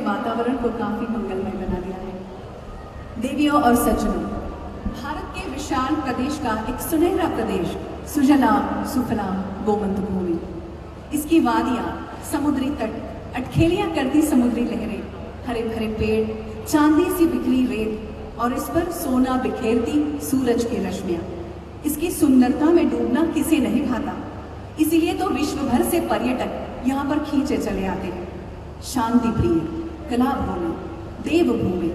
वातावरण को काफी मंगलमय बना दिया है। देवियों और सज्जनों, भारत के विशाल प्रदेश का एक सुनहरा प्रदेश, सुजलाम सुफलाम गोमंत भूमि। इसकी वादियां, समुद्री तट, अटखेलियां करती समुद्री लहरें, हरे भरे पेड़, चांदी सी बिखरी रेत और इस पर सोना बिखेरती सूरज की रश्मियां। इसकी सुंदरता में डूबना किसे नहीं भाता। इसीलिए तो विश्व भर से पर्यटक यहाँ पर खींचे चले आते हैं। शांति प्रिय, कला भूमि, देवभूमि,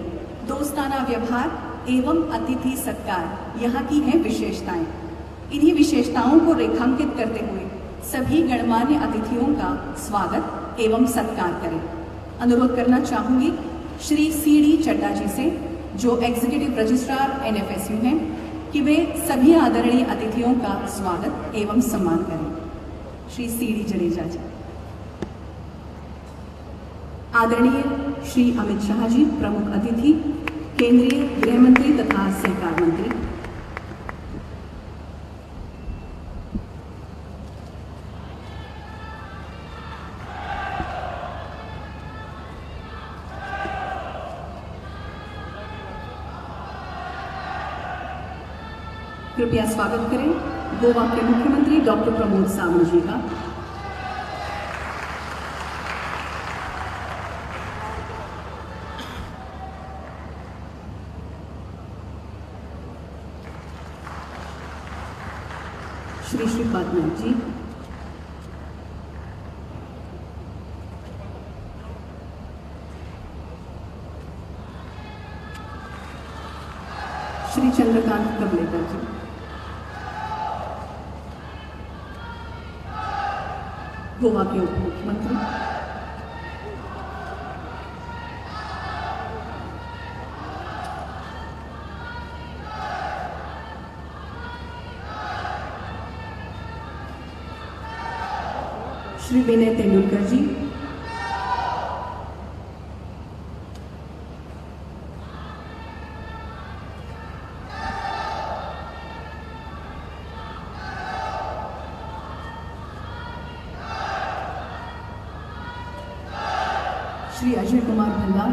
दोस्ताना व्यवहार एवं अतिथि सत्कार यहाँ की हैं विशेषताएं। इन्हीं विशेषताओं को रेखांकित करते हुए सभी गणमान्य अतिथियों का स्वागत एवं सत्कार करें। अनुरोध करना चाहूंगी श्री सी.डी. चड्डा जी से, जो एग्जीक्यूटिव रजिस्ट्रार एनएफएसयू हैं, कि वे सभी आदरणीय अतिथियों का स्वागत एवं सम्मान करें। श्री सी.डी. जडेजा जी। आदरणीय श्री अमित शाह जी, प्रमुख अतिथि, केंद्रीय गृह मंत्री तथा सहकार मंत्री। कृपया स्वागत करें गोवा के मुख्यमंत्री डॉक्टर प्रमोद सावंत जी का। श्री श्रीपाद नायक जी, श्री चंद्रकांत कबलेकर जी, गोवा के उप मुख्यमंत्री, श्री विनय तेंदुलकर जी, श्री अजय कुमार भल्ला,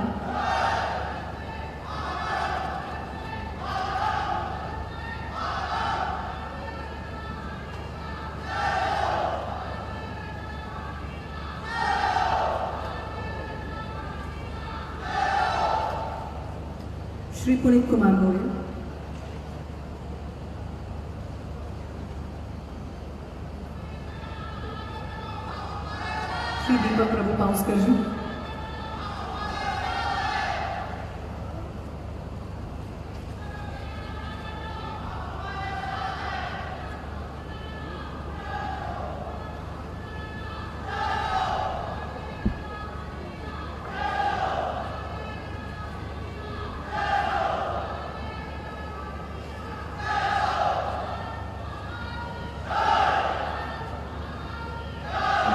श्री पुनीत कुमार गोयल, श्री दीपक प्रभु पाउस्कर जी,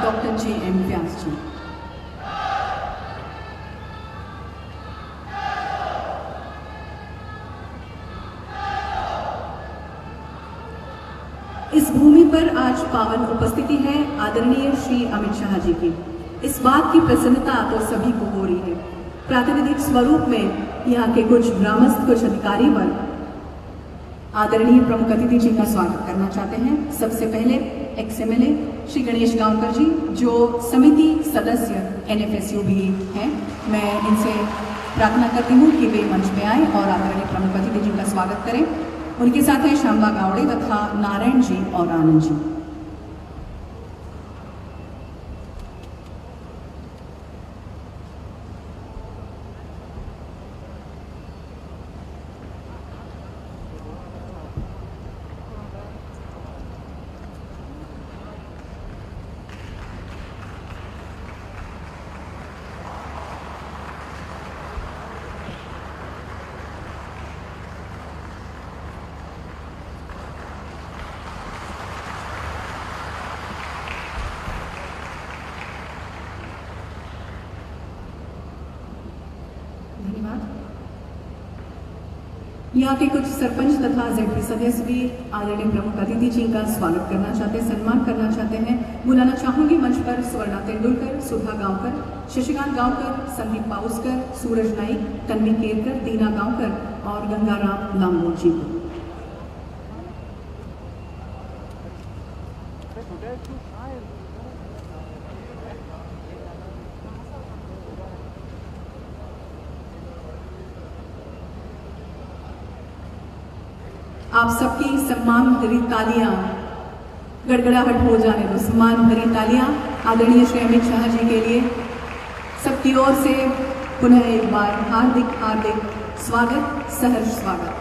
डॉक्टर J.M. व्यास जी, इस भूमि पर आज पावन उपस्थिति है आदरणीय श्री अमित शाह जी की। इस बात की प्रसन्नता तो सभी को हो रही है। प्रातिनिधिक स्वरूप में यहाँ के कुछ ग्रामस्थ, कुछ अधिकारी वर्ग आदरणीय प्रमुख अतिथि जी का स्वागत करना चाहते हैं। सबसे पहले एक्स-एम.एल.ए. श्री गणेश गांवकर जी, जो समिति सदस्य एनएफएसयू भी हैं। मैं इनसे प्रार्थना करती हूँ कि वे मंच पे आएं और आदरणीय प्रमुख अतिथि जी का स्वागत करें। उनके साथ हैं श्यामबा गावड़े तथा नारायण जी और आनंद जी। यहाँ के कुछ सरपंच तथा जेडपी सदस्य भी आदरणीय प्रमुख अतिथि जी का स्वागत करना चाहते हैं, सम्मान करना चाहते हैं। बुलाना चाहूंगी मंच पर स्वर्णा तेंदुलकर, सुधा गांवकर, शशिकांत गांवकर, संदीप पाउसकर, सूरज नाइक, तन्वी केरकर, दीना गांवकर और गंगाराम लांबोर जी को। आप सबकी सम्मान भरी तालियां, गड़गड़ाहट हो जाने दो, सम्मान भरी तालियां आदरणीय श्री अमित शाह जी के लिए सबकी ओर से पुनः एक बार हार्दिक हार्दिक स्वागत, सहर्ष स्वागत।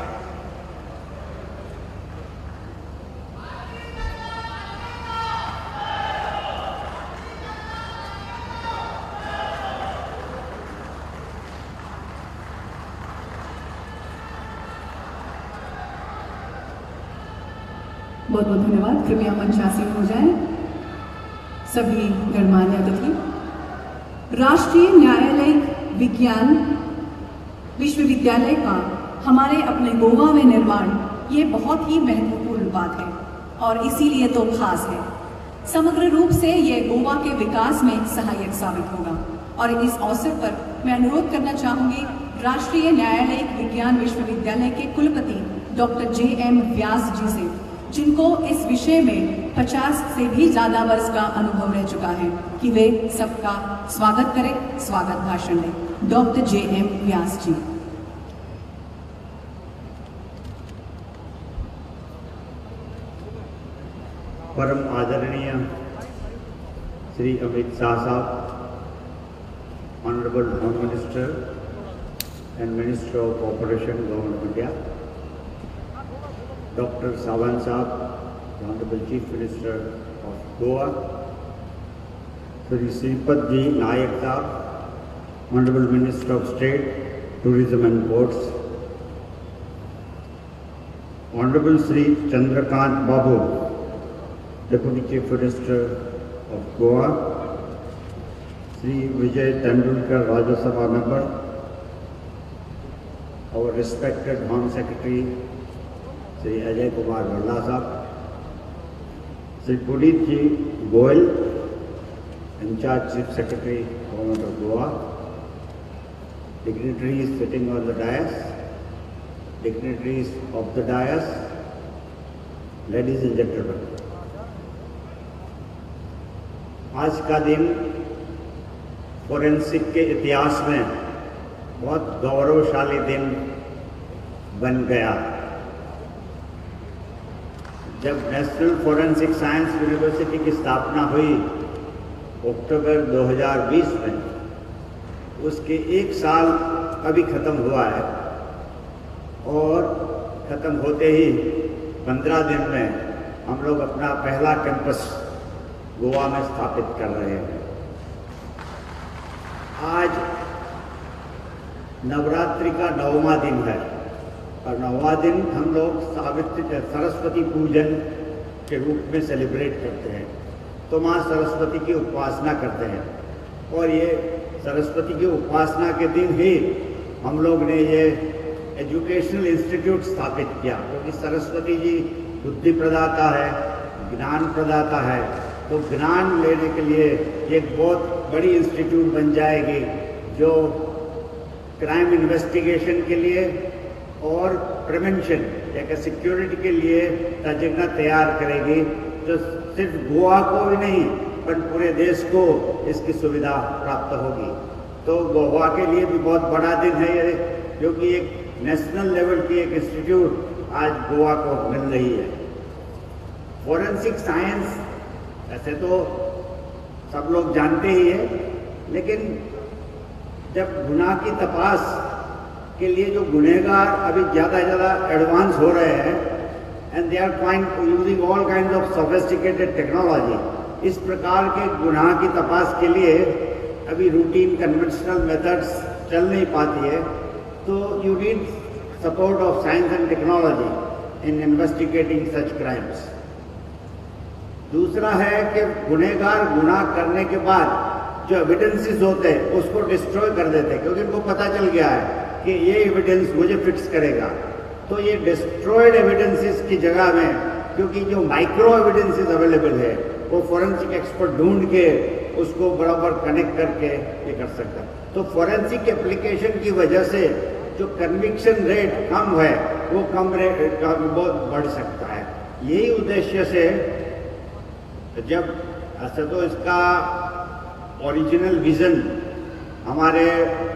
बहुत बहुत धन्यवाद। कृपया मंचासीन हो जाएं सभी गणमान्य अतिथि। राष्ट्रीय न्यायालयिक विज्ञान विश्वविद्यालय का हमारे अपने गोवा में निर्माण ये बहुत ही महत्वपूर्ण बात है और इसीलिए तो खास है। समग्र रूप से यह गोवा के विकास में सहायक साबित होगा और इस अवसर पर मैं अनुरोध करना चाहूंगी राष्ट्रीय न्यायालयिक विज्ञान विश्वविद्यालय के कुलपति डॉक्टर JM व्यास जी से, जिनको इस विषय में 50 से भी ज्यादा वर्ष का अनुभव रह चुका है, कि वे सबका स्वागत करें, स्वागत भाषण दें। डॉक्टर JM व्यास जी। परम आदरणीय श्री अमित शाह साहब, honourable home minister and minister of corporation government India, Dr. Sawan Saab, the Honorable Chief Minister of Goa, Shri Sripad Ji Nayak Saab, Honorable Minister of State, Tourism and Ports, Honorable Shri Chandrakant Babu, Deputy Chief Minister of Goa, Shri Vijay Tendulkar, Rajya Sabha Member, our respected Home Secretary, Shri Ajay Kumar Varla sahab, Shri Puneet ji Goyal, incharge chief secretary government of Goa, dignitaries sitting on the dais, dignitaries of the dais, ladies and gentlemen, आज का दिन forensic के इतिहास में बहुत गौरवशाली दिन बन गया। जब नेशनल फोरेंसिक साइंस यूनिवर्सिटी की स्थापना हुई अक्टूबर 2020 में, उसके एक साल अभी ख़त्म हुआ है और ख़त्म होते ही 15 दिन में हम लोग अपना पहला कैंपस गोवा में स्थापित कर रहे हैं। आज नवरात्रि का 9वां दिन है और 9वां दिन हम लोग सरस्वती पूजन के रूप में सेलिब्रेट करते हैं। तो माँ सरस्वती की उपासना करते हैं और ये सरस्वती की उपासना के दिन ही हम लोग ने ये एजुकेशनल इंस्टीट्यूट स्थापित किया, क्योंकि सरस्वती जी बुद्धि प्रदाता है, ज्ञान प्रदाता है। तो ज्ञान लेने के लिए एक बहुत बड़ी इंस्टीट्यूट बन जाएगी जो क्राइम इन्वेस्टिगेशन के लिए और प्रिवेंशन या सिक्योरिटी के लिए तजर्बा तैयार करेगी, जो सिर्फ गोवा को भी नहीं पर पूरे देश को इसकी सुविधा प्राप्त होगी। तो गोवा के लिए भी बहुत बड़ा दिन है ये, क्योंकि एक नेशनल लेवल की एक इंस्टीट्यूट आज गोवा को मिल रही है। फोरेंसिक साइंस ऐसे तो सब लोग जानते ही है, लेकिन जब गुनाह की तपास के लिए जो गुनहगार अभी ज़्यादा से ज़्यादा एडवांस हो रहे हैं and they are using all kind of sophisticated technology, इस प्रकार के गुनाह की तपास के लिए अभी रूटीन कन्वेंशनल मेथड्स चल नहीं पाती है। तो you need support of science and technology in investigating such crimes. दूसरा है कि गुनहगार गुनाह करने के बाद जो एविडेंसेस होते हैं उसको डिस्ट्रॉय कर देते हैं, क्योंकि उनको पता चल गया है कि ये एविडेंस मुझे फिक्स करेगा। तो ये डिस्ट्रॉयड एविडेंसेस की जगह में, क्योंकि जो माइक्रो एविडेंसेस अवेलेबल है वो फॉरेंसिक एक्सपर्ट ढूंढ के उसको बराबर कनेक्ट करके ये कर सकता है। तो फॉरेंसिक एप्लीकेशन की वजह से जो कन्विक्शन रेट कम है वो कम रेट का बहुत बढ़ सकता है। यही उद्देश्य से जब ऐसा तो इसका ओरिजिनल विजन हमारे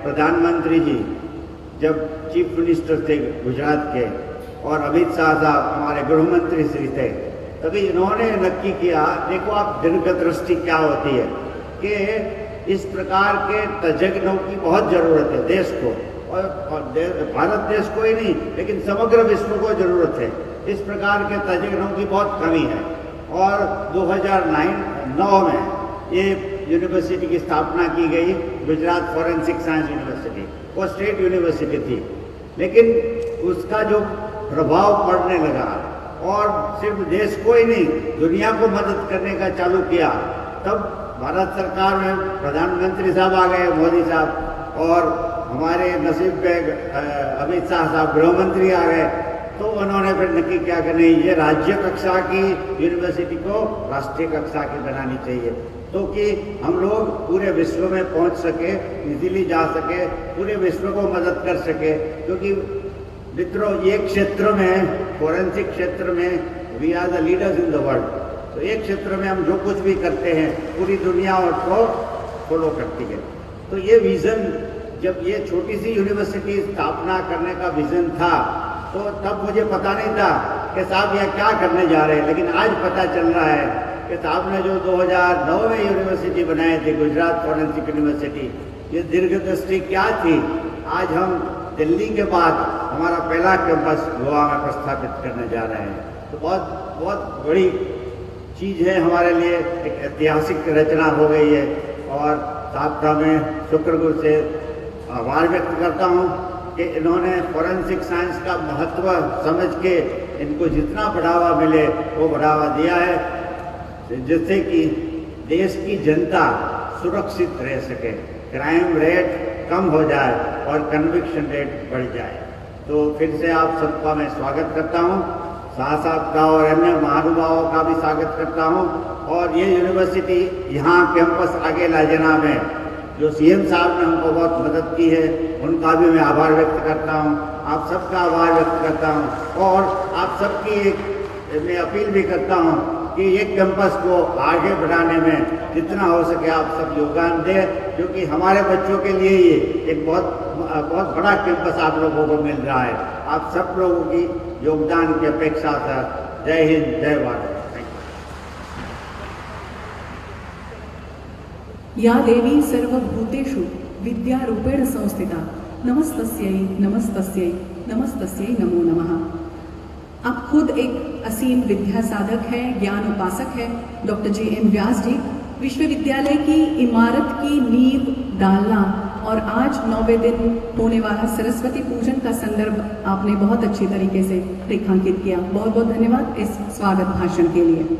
प्रधानमंत्री जी जब चीफ मिनिस्टर थे गुजरात के और अमित शाह साहब हमारे गृह मंत्री श्री थे, तभी इन्होंने नक्की किया, देखो आप दीर्घदृष्टि क्या होती है कि इस प्रकार के तज्ञों की बहुत जरूरत है देश को, और भारत देश को ही नहीं लेकिन समग्र विश्व को जरूरत है। इस प्रकार के तज्ञों की बहुत कमी है। और 2009 में ये यूनिवर्सिटी की स्थापना की गई, गुजरात फॉरेंसिक साइंस यूनिवर्सिटी। वो स्टेट यूनिवर्सिटी थी, लेकिन उसका जो प्रभाव पड़ने लगा और सिर्फ देश को ही नहीं दुनिया को मदद करने का चालू किया, तब भारत सरकार में प्रधानमंत्री साहब आ गए, मोदी साहब, और हमारे नसीब पे अमित शाह साहब गृह मंत्री आ गए। तो उन्होंने फिर नक्की क्या कि नहीं, ये राज्य कक्षा की यूनिवर्सिटी को राष्ट्रीय कक्षा की बनानी चाहिए, तो कि हम लोग पूरे विश्व में पहुंच सके, इजीली जा सके, पूरे विश्व को मदद कर सके। क्योंकि मित्रों ये क्षेत्र में, फॉरेंसिक क्षेत्र में we are the leaders in the world. तो एक क्षेत्र में हम जो कुछ भी करते हैं पूरी दुनिया उसको फॉलो करती है। तो ये विजन, जब ये छोटी सी यूनिवर्सिटी स्थापना करने का विजन था, तो तब मुझे पता नहीं था कि साहब यह क्या करने जा रहे हैं, लेकिन आज पता चल रहा है कि साहब ने जो 2009 में यूनिवर्सिटी बनाई थी, गुजरात फॉरेंसिक यूनिवर्सिटी, ये दीर्घदृष्टि क्या थी। आज हम दिल्ली के बाद हमारा पहला कैंपस गोवा में प्रस्थापित करने जा रहे हैं। तो बहुत बहुत बड़ी चीज़ है हमारे लिए, एक ऐतिहासिक रचना हो गई है। और साहब का मैं शुक्रगुजार से आभार व्यक्त करता हूँ कि इन्होंने फॉरेंसिक साइंस का महत्व समझ के इनको जितना बढ़ावा मिले वो बढ़ावा दिया है, जिससे कि देश की जनता सुरक्षित रह सके, क्राइम रेट कम हो जाए और कन्विक्शन रेट बढ़ जाए। तो फिर से आप सबका मैं स्वागत करता हूँ, शाह साहब का और अन्य महानुभावों का भी स्वागत करता हूँ। और ये यूनिवर्सिटी यहाँ कैंपस आगे लाजना में जो सीएम साहब ने हमको बहुत मदद की है, उनका भी मैं आभार व्यक्त करता हूँ, आप सबका आभार व्यक्त करता हूँ। और आप सबकी एक मैं अपील भी करता हूँ कि ये कैंपस को आगे बढ़ाने में जितना हो सके आप सब योगदान दें, क्योंकि हमारे बच्चों के लिए ये एक बहुत बड़ा कैंपस आप लोगों को मिल रहा है। आप सब लोगों की योगदान की अपेक्षा था। जय हिंद, जय भारत। या देवी सर्वभूतेषु विद्यारूपेण संस्थिता नमस्तस्यै नमस्तस्यै नमस्तस्यै नमो नमः। आप खुद एक असीम विद्या साधक हैं, ज्ञान उपासक हैं। डॉक्टर JM व्यास जी, विश्वविद्यालय की इमारत की नींव डालना और आज 9वें दिन होने वाला सरस्वती पूजन का संदर्भ आपने बहुत अच्छी तरीके से रेखांकित किया। बहुत बहुत धन्यवाद इस स्वागत भाषण के लिए।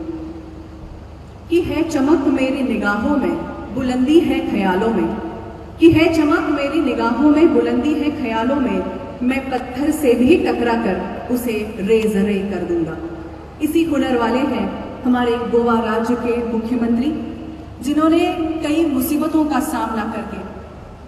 कि है चमक मेरी निगाहों में, बुलंदी है ख्यालों में, कि है चमक मेरी निगाहों में, बुलंदी है ख्यालों में, मैं पत्थर से भी टकरा कर उसे रेज़ कर दूंगा। इसी हुनर वाले हैं हमारे गोवा राज्य के मुख्यमंत्री, जिन्होंने कई मुसीबतों का सामना करके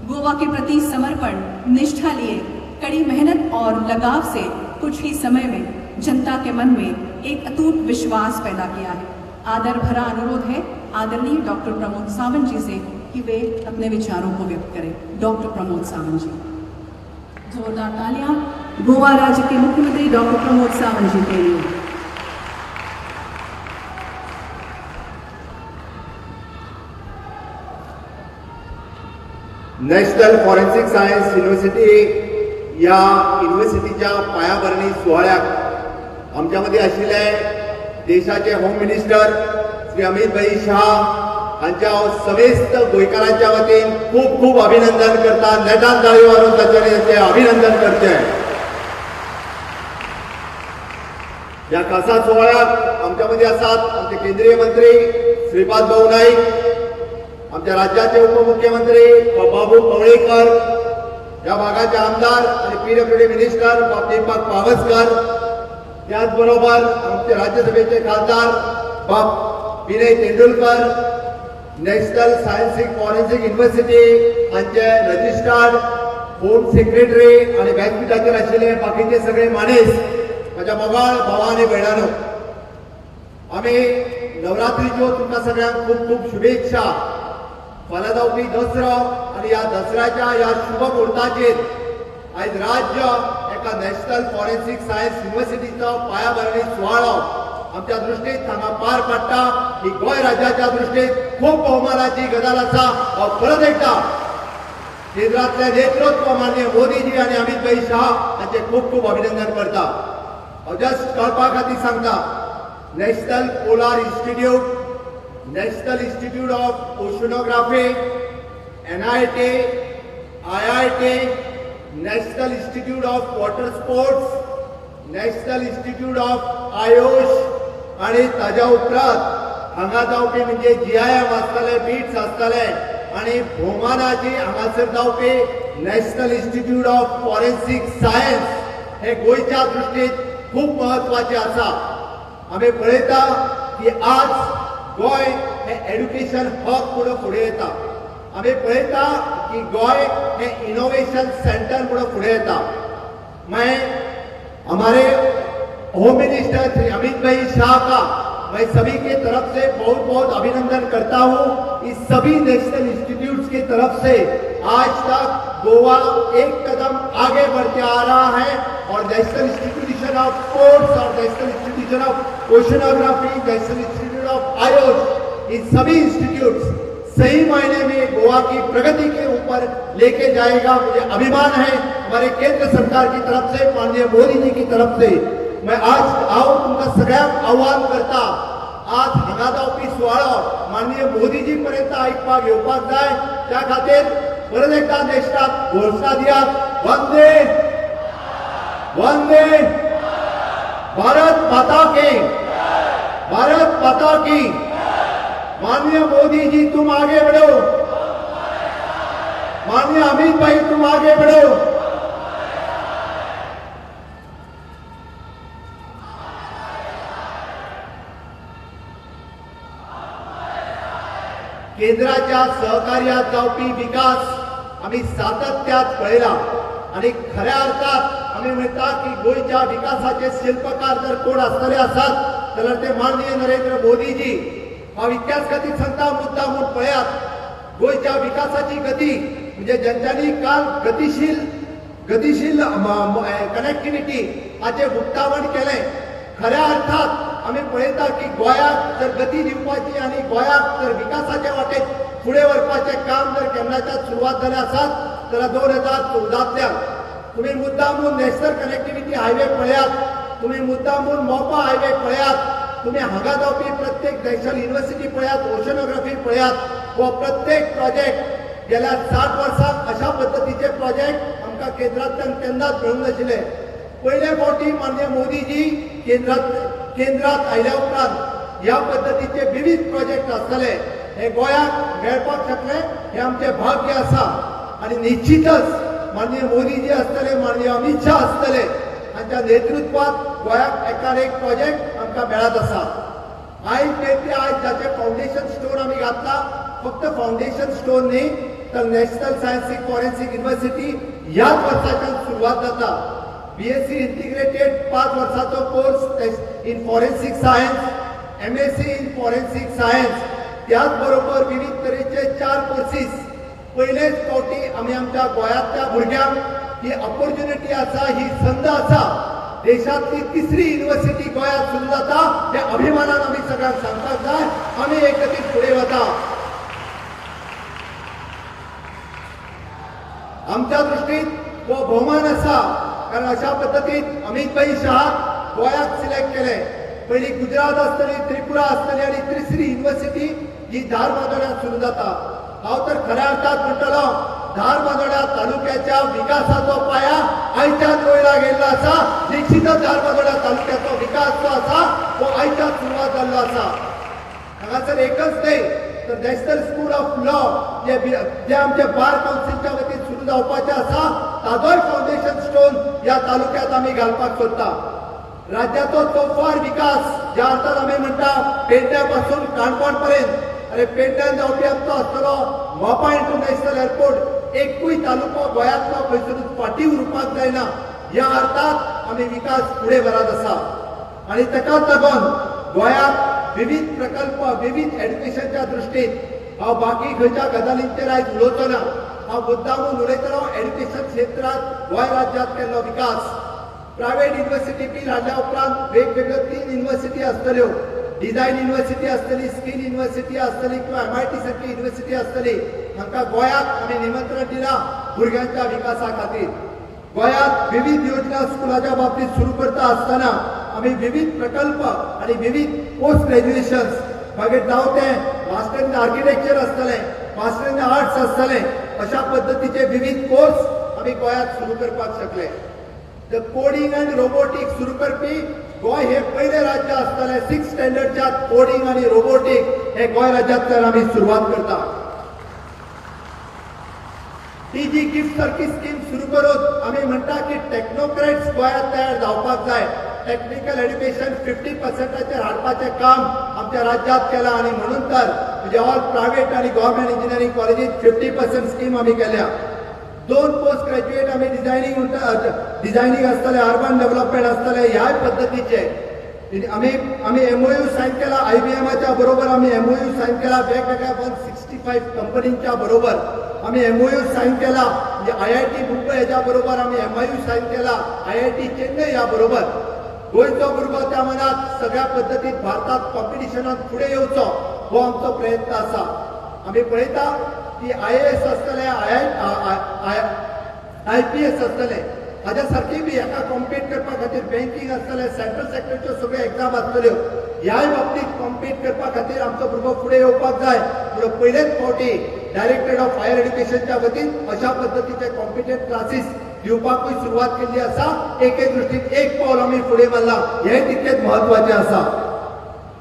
गोवा के प्रति समर्पण, निष्ठा लिए, कड़ी मेहनत और लगाव से कुछ ही समय में जनता के मन में एक अटूट विश्वास पैदा किया है। आदर भरा अनुरोध है आदरणीय डॉक्टर प्रमोद सावंत जी से कि वे अपने विचारों को व्यक्त करें। डॉक्टर प्रमोद सावंत जी, जोरदार तालियां गोवा राज्य के मुख्यमंत्री डॉक्टर प्रमोद सावंत जी के लिए। नॅशनल फॉरेन्सिक सायन्स युनिव्हर्सिटी या युनिव्हर्सिटीच्या पायाभरणी सोहळ्यात आमच्यामध्ये आशिल्ले देशाचे होम मिनिस्टर श्री अमित भाई शाह हांच्या समेस्त गोंयकारांच्या वतीन खूप खूप अभिनंदन करता। नेटान ताळयो मारून ताचे अभिनंदन करते। या खासा सोहळ्यात आमच्यामध्ये आसात आमचे केंद्रीय मंत्री श्रीपाद भाऊ नाईक, आमच्या राज्याचे उपमुख्यमंत्री बाबू कवळेकर, या भागाचे आमदार आणि पीडब्ल्यूडी मिनिस्टर दीपक पावसकर, त्याचबरोबर आमचे राज्यसभेचे खासदार बाप Vinay Tendulkar, national सायन्सिक forensic university हांचे रजिस्ट्रार्ड, होम सेक्रेटरी आणि व्यासपीठाचेर आशिल्ले बाकीचे सगळे मानेस, माझ्या मोगाळ भावा आणि भयणानो, आम्ही नवरात्रीच्यो तुमकां सगळ्यांक खूप खूप शुभेच्छा. फाल्यां जावपी दसरो आणि या दसऱ्याच्या या शुभ मुहूर्ताचेर आयज राज्य एका नॅशनल फॉरेन्सिक सायन्स युनिव्हर्सिटीचो पायाभरणी सुवाळो आमच्या दृश्टीत हांगा पार पडटा. ही गोंय राज्याच्या दृश्टीत खूप भोवमानाची गजाल आसा. हांव परत एकदा केंद्रातले नेतृत्व माननीय मोदीजी आणि अमित भाई शाह हांचे खूप खूप अभिनंदन करता. हांव जस्ट कळपा खातीर सांगता, national polar institute, national institute of oceanography, NIT, IIT, national institute of water sports, national institute of Ayush आणि ताज्या उपरांत हांगा जावपी म्हणजे GIM आसतले, बीट्स आसतले आणि भोवमानाची हांगासर जावपी national institute of forensic science हे गोंयच्या दृश्टीत खूप महत्वाचे आसा. आम्ही पळयता की आज गोंय हे एड्युकेशन हब म्हणून फुडें येता. आम्ही पळयता की गोंय हे इनोवेशन सेंटर म्हणून फुडें येता. मैं हमारे होम मिनिस्टर श्री अमित भाई शाह का मैं सभी के तरफ से बहुत बहुत अभिनंदन करता हूं. इस सभी नेशनल इंस्टीट्यूट्स की तरफ से आज तक गोवा एक कदम आगे बढ़ते आ रहा है और नेशनल इंस्टीट्यूशन ऑफ स्पोर्ट्स और national institution of oceanography, national institute of AYUSH, इन सभी इंस्टीट्यूट्स सही मायने में गोवा की प्रगति के ऊपर लेके जाएगा. मुझे अभिमान है हमारे केंद्र सरकार की तरफ से, माननीय मोदी जी की तरफ से. मैं आज हांव तुमकां सगळ्यांक आव्हान करता, आज हांगा जावपी सुवाळो माननीय मोदीजी पर्यंत आयकपाक येवपाक जाय. त्या खातीर परत एकदा देशाक घोषणा दियात, वंदे वंदे भारत माता की, भारत माता की. माननीय मोदी जी तुम आगे बढ़ो, माननीय अमित भाई तुम आगे बढ़ो. केंद्राच्या सहकार्यात जावपी विकास आम्ही सातत्यात पळयला आणि खऱ्या अर्थात आम्ही म्हणटा की गोंयच्या विकासाचे शिल्पकार जर कोण आसतले आसात जाल्यार ते माननीय नरेंद्र मोदीजी. हांव इतक्याच खातीर सांगता, मुद्दामून पळयात, गोंयच्या विकासाची गती म्हणजे ज्यांच्यांनी काल गतिशील कनेक्टिव्हिटी हाचे उक्तावण केले. खऱ्या अर्थात आम्ही पळयता की गोंयाक जर गती दिवपाची आणि गोंयाक जर विकासाच्या वाटेत फुडें व्हरपाचें काम जर केन्नाच्यान सुरवात जालें आसात जाल्यार 2014तल्यान तुम्ही मुद्दामून नॅशनल कनेक्टिव्हिटी हायवे पळयात, तुम्ही मुद्दामून मोपा हायवे पळयात, तुम्ही हांगा जावपी प्रत्येक नॅशनल युनिव्हर्सिटी पळयात, ओशनोग्राफी पळयात. हो प्रत्येक प्रोजेक्ट गेल्या 60 वर्सांत अशा पद्दतीचे प्रोजेक्ट आमकां केंद्रांतल्यान केन्नाच मेळूंक नाशिल्ले. पयले फावटी माननीय मोदीजी केंद्रात आयल्या उपरांत ह्या पद्दतीचे विविध प्रोजेक्ट आसतले हे गोंयाक मेळपाक शकले. हे आमचे भाग्य आसा आणि निश्चितच माननीय मोदीजी आसतले, माननीय अमित शाह आसतले, हांच्या नेतृत्वात गोंयाक एकान एक प्रोजेक्ट आमकां मेळत आसा. आयज जाचे फाउंडेशन स्टोन आमी घातला, फक्त फाउंडेशन स्टोन न्ही तर नॅशनल सायन्सिक फॉरेन्सिक युनिव्हर्सिटी ह्याच वर्साच्यान सुरवात जाता. BSc इंटिग्रेटेड 5 वर्साचो course in forensic science, MSc in forensic science, त्याच बरोबर विविध तरेचे 4 कोर्सीस. पयलेच फावटी आमी आमच्या गोंयांतल्या भुरग्यांक ही ऑपॉर्च्युनिटी आसा, ही संद आसा. देशांतली 3री युनिव्हर्सिटी गोंयांत सुरू जाता. हे अभिमानान आमी सगळ्यांक सांगपाक जाय. आमी एक गतीन फुडें वता. आमच्या दृश्टीत हो भोवमान आसा, कारण अशा पद्दतीन अमित भाई शाह गोंयाक सिलेक्ट केले. पहिली गुजरात आसतली, त्रिपुरा आसतली आणि 3री युनिव्हर्सिटी ही धारबांदोड्यात सुरू जाता. हांव तर खऱ्या अर्थात म्हणटलो, धारबांदोड्या तालुक्याच्या विकासाचो पाया आयच्याच वयला गेल्लो आसा. निश्चितच धारबांदोड्या तालुक्याचो विकास जो आसा तो आयच्याच सुरवात जाल्लो आसा. हांगासर एकच न्हय तर नॅशनल स्कूल ऑफ लॉ जे आमचे बार कावन्सिलच्या वतीन सुरू जावपाचें आसा ताजोय फावंडेशन स्टोन ह्या तालुक्यात आमी घालपाक सोदता. राज्याचो चौफार विकास ज्या अर्थान आमी म्हणटा पेडण्या पासून काणकोण पर्यंत, अरे पेडण्यान जावपी आमचो आसतलो मोपा इंटरनॅशनल एअरपोर्ट एकूय तालुको गोंयांतलो खंयसरूच फाटीं उरपाक जायना ह्या अर्थात आमी विकास फुडें व्हरत आसा. आनी ताकाच लागून गोंयांत विविध प्रकल्प विविध एड्युकेशनच्या दृश्टीन हांव बाकी खंयच्या गजालींचेर आयज उलोवचो ना. हांव मुद्दामून उलयतलो एड्युकेशन क्षेत्रांत गोंय राज्यांत केल्लो विकास. प्रायव्हेट युनिव्हर्सिटी बिल हाडल्या उपरांत वेगवेगळ्यो 3 युनिव्हर्सिटी आसतल्यो. डिझायन युनिव्हर्सिटी आसतली, स्कील युनिव्हर्सिटी आसतली किंवा MIT सारखी युनिव्हर्सिटी आसतली. हांकां गोंयांत आमी निमंत्रण दिलां भुरग्यांच्या विकासा खातीर. गोंयांत विविध योजना स्कुलाच्या बाबतींत सुरू करता आसतना आमी विविध प्रकल्प आनी विविध पोस्ट ग्रॅज्युएशन्स मागीर जावं तें मास्टर इन आर्किटेक्चर आसतलें, मास्टर इन आर्ट्स आसतलें, अशा पद्दतीचे विविध कोर्स आमी गोंयांत सुरू करपाक शकले. द कोडिंग आनी रोबोटिक्स सुरू करपी गोंय हे पयलें राज्य आसतलें. 6th स्टँडर्डच्या कोडिंग आनी रोबोटिक हे गोंय राज्यांतल्यान आमी सुरवात करता. टीजी गिफ्ट सारखी स्कीम सुरू करून आमी म्हणटा की टेक्नोक्रेट्स गोंयांत तयार जावपाक जाय. टेक्निकल एड्युकेशन 50% हाडपाचें काम आमच्या राज्यांत केलां आनी म्हणून तर म्हणजे ऑल प्रायव्हेट आनी गव्हर्मेंट इंजिनियरींग कॉलेजीत 50% स्कीम आमी केल्या. 2 पोस्ट ग्रॅज्युएट आमी डिझायनींग आसतले, अर्बन डेव्हलपमेंट आसतले, ह्याय पद्दतीचे आमी MOU सायन केला. IBMच्या बरोबर आमी MOU सायन केला. वेगवेगळ्या 165 कंपनींच्या बरोबर आमी MOU सायन केला. म्हणजे IIT मुंबय हेच्या बरोबर आमी MOU सायन केला. IIT चेन्नई ह्या बरोबर. गोंयचो भुरगो त्या मनात सगळ्या पद्दतीन भारतात कॉम्पिटिशनात फुडें येवचो हो आमचो प्रयत्न आसा. आमी पळयता की IAS आसतले, IPS आसतले, हाज्या सारकी बी हेका कॉम्पीट करपा खातीर बँकींग आसतलें, सेंट्रल सेक्टरच्यो सगळ्यो एग्जाम आसतल्यो. ह्याय बाबतींत कॉम्पीट करपा खातीर आमचो भुरगो फुडें येवपाक जाय. म्हणून पयलेच फावटी डायरेक्टरेट ऑफ हायर एड्युकेशनच्या वतीन अशा पद्दतीचे कॉम्पिटंट क्लासीस दिवपाकूय सुरवात केल्ली आसा. एके दृश्टीन एक पावल आमी फुडें मारलां, हें तितकेच म्हत्वाचें आसा.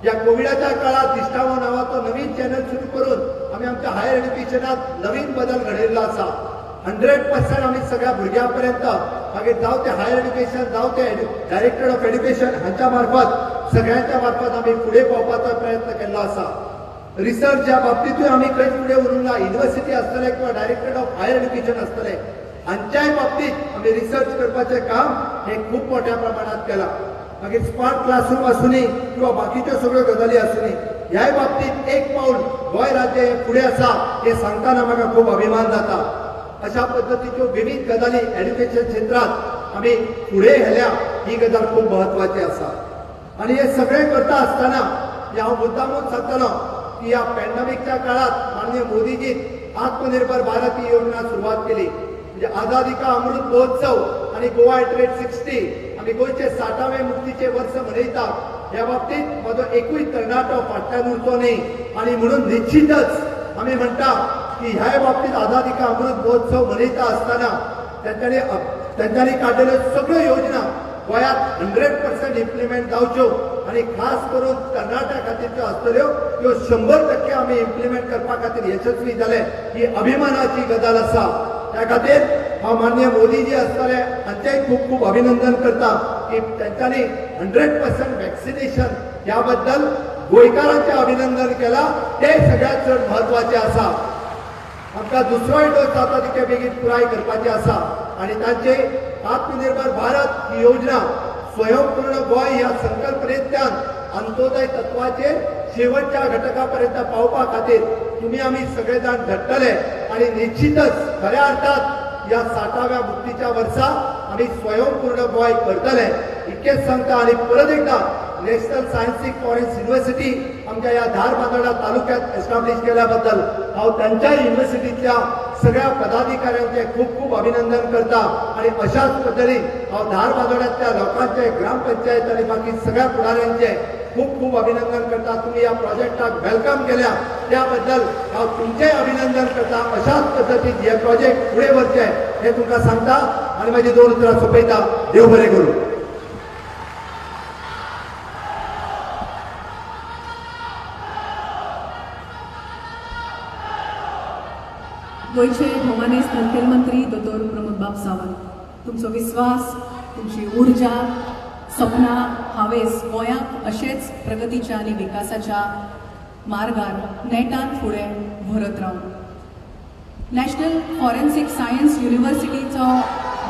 या कोविडाच्या काळात दिश्टावो नावाचो नवीन चॅनल सुरू करून आमी आमच्या हायर एड्युकेशनात नवीन बदल घडयल्लो आसा. 100% आमी सगळ्या भुरग्यां मागीर जावं ते हायर एड्युकेशन जावं ते डायरेक्टर ऑफ एड्युकेशन हांच्या मार्फत सगळ्यांच्या मार्फत आमी फुडें पावपाचो प्रयत्न केल्लो आसा. रिसर्च ह्या बाबतींतूय आमी खंय फुडें उरूंक ना. युनिव्हर्सिटी आसतले किंवा डायरेक्टर ऑफ हायर एड्युकेशन आसतले, हांच्याय बाबतींत आमी रिसर्च करपाचें काम हे खूब मोठ्या प्रमाणात केलां. मागीर स्मार्ट क्लासरूम आसूनी किंवा बाकीच्यो सगळ्यो गजाली आसूनी, ह्याय बाबतींत एक पावल गोंय राज्य हे फुडें आसा हें सांगतना म्हाका खूब अभिमान जाता. अशा पद्दतीच्यो विविध गजाली एड्युकेशन क्षेत्रांत आमी फुडें व्हेल्या ही गजाल खूब म्हत्वाची आसा. आनी हे सगळें करता आसतना हांव मुद्दामून सांगतलो की ह्या पॅन्डेमिकच्या काळात माननीय मोदीजीन आत्मनिर्भर भारत ही योजना सुरवात केली. म्हणजे आझादी का अमृत महोत्सव आणि गोवा इटरेट 60 आमी गोंयचे 60वें मुक्तीचे वर्स मनयता. ह्या बाबतींत म्हजो एकूय तरणाटो फाटल्यान उरचो न्ही. आनी म्हणून निश्चितच आमी म्हणटा की ह्या बाबतींत आझादी का अमृत महोत्सव मनयता आसतना तेंच्यांनी काडिल्ल्यो सगळ्यो योजना गोंयांत 100% इम्प्लिमेंट जावच्यो आनी खास करून तरणाट्या खातीरच्यो आसतल्यो त्यो 100% आमी इम्प्लिमेंट करपा खातीर यशस्वी जाले ही अभिमानाची गजाल आसा. त्या खातीर हांव माननीय मोदीजी आसतले हांचेंय खूब खूब अभिनंदन करता की तेंच्यांनी 100% वॅक्सिनेशन ह्या बद्दल गोंयकारांचें अभिनंदन केलां. तें सगळ्यांत चड म्हत्वाचें आसा. आमकां दुसरोय डोस जाता तितके बेगीन पुराय करपाचे आसा आनी तांचे आत्मनिर्भर भारत ही योजना स्वयंपूर्ण गोंय ह्या संकल्पनेंतल्यान अंत्योदय तत्वाचेर शेवटच्या घटकापर्यंत पावपा खातीर तुम्ही आमी सगळे जाण झटतले आणि निश्चितच खऱ्या अर्थात या 60व्या मुक्तीच्या वर्सा आमी स्वयंपूर्ण गोंय करतले इतकेच सांगता. आणि परत एकदा नॅशनल सायन्सीक फॉरेन्स युनिव्हर्सिटी आमच्या या धार बांदोडा तालुक्यात एस्टॅब्लिश केल्याबद्दल हांव त्यांच्या युनिव्हर्सिटीतल्या सगळ्या पदाधिकाऱ्यांचे खूप खूप अभिनंदन करता. आणि अशाच पद्धतीने हांव धार बांदोड्यातल्या लोकांचे ग्रामपंचायत आणि बाकी सगळ्या फुडाऱ्यांचे खूप खूप अभिनंदन करता. तुम्ही या प्रोजेक्टाक वेलकम केल्या त्याबद्दल हांव तुमचें अभिनंदन करता. अशाच पद्धतीन हे प्रोजेक्ट फुडें व्हरचे हे तुमकां सांगता आनी म्हाजी 2 उतरां सोंपयता. देव बरें करूं. गोंयचे मनीस खेल मंत्री दोतोर प्रमोद बाब सावंत, तुमचो विश्वास, तुमची ऊर्जा, सपना हावेस गोंयांक अशेंच प्रगतीच्या आनी विकासाच्या मार्गार नेटान फुडें व्हरत रावूं. नॅशनल फॉरेन्सीक सायन्स युनिव्हर्सिटीचो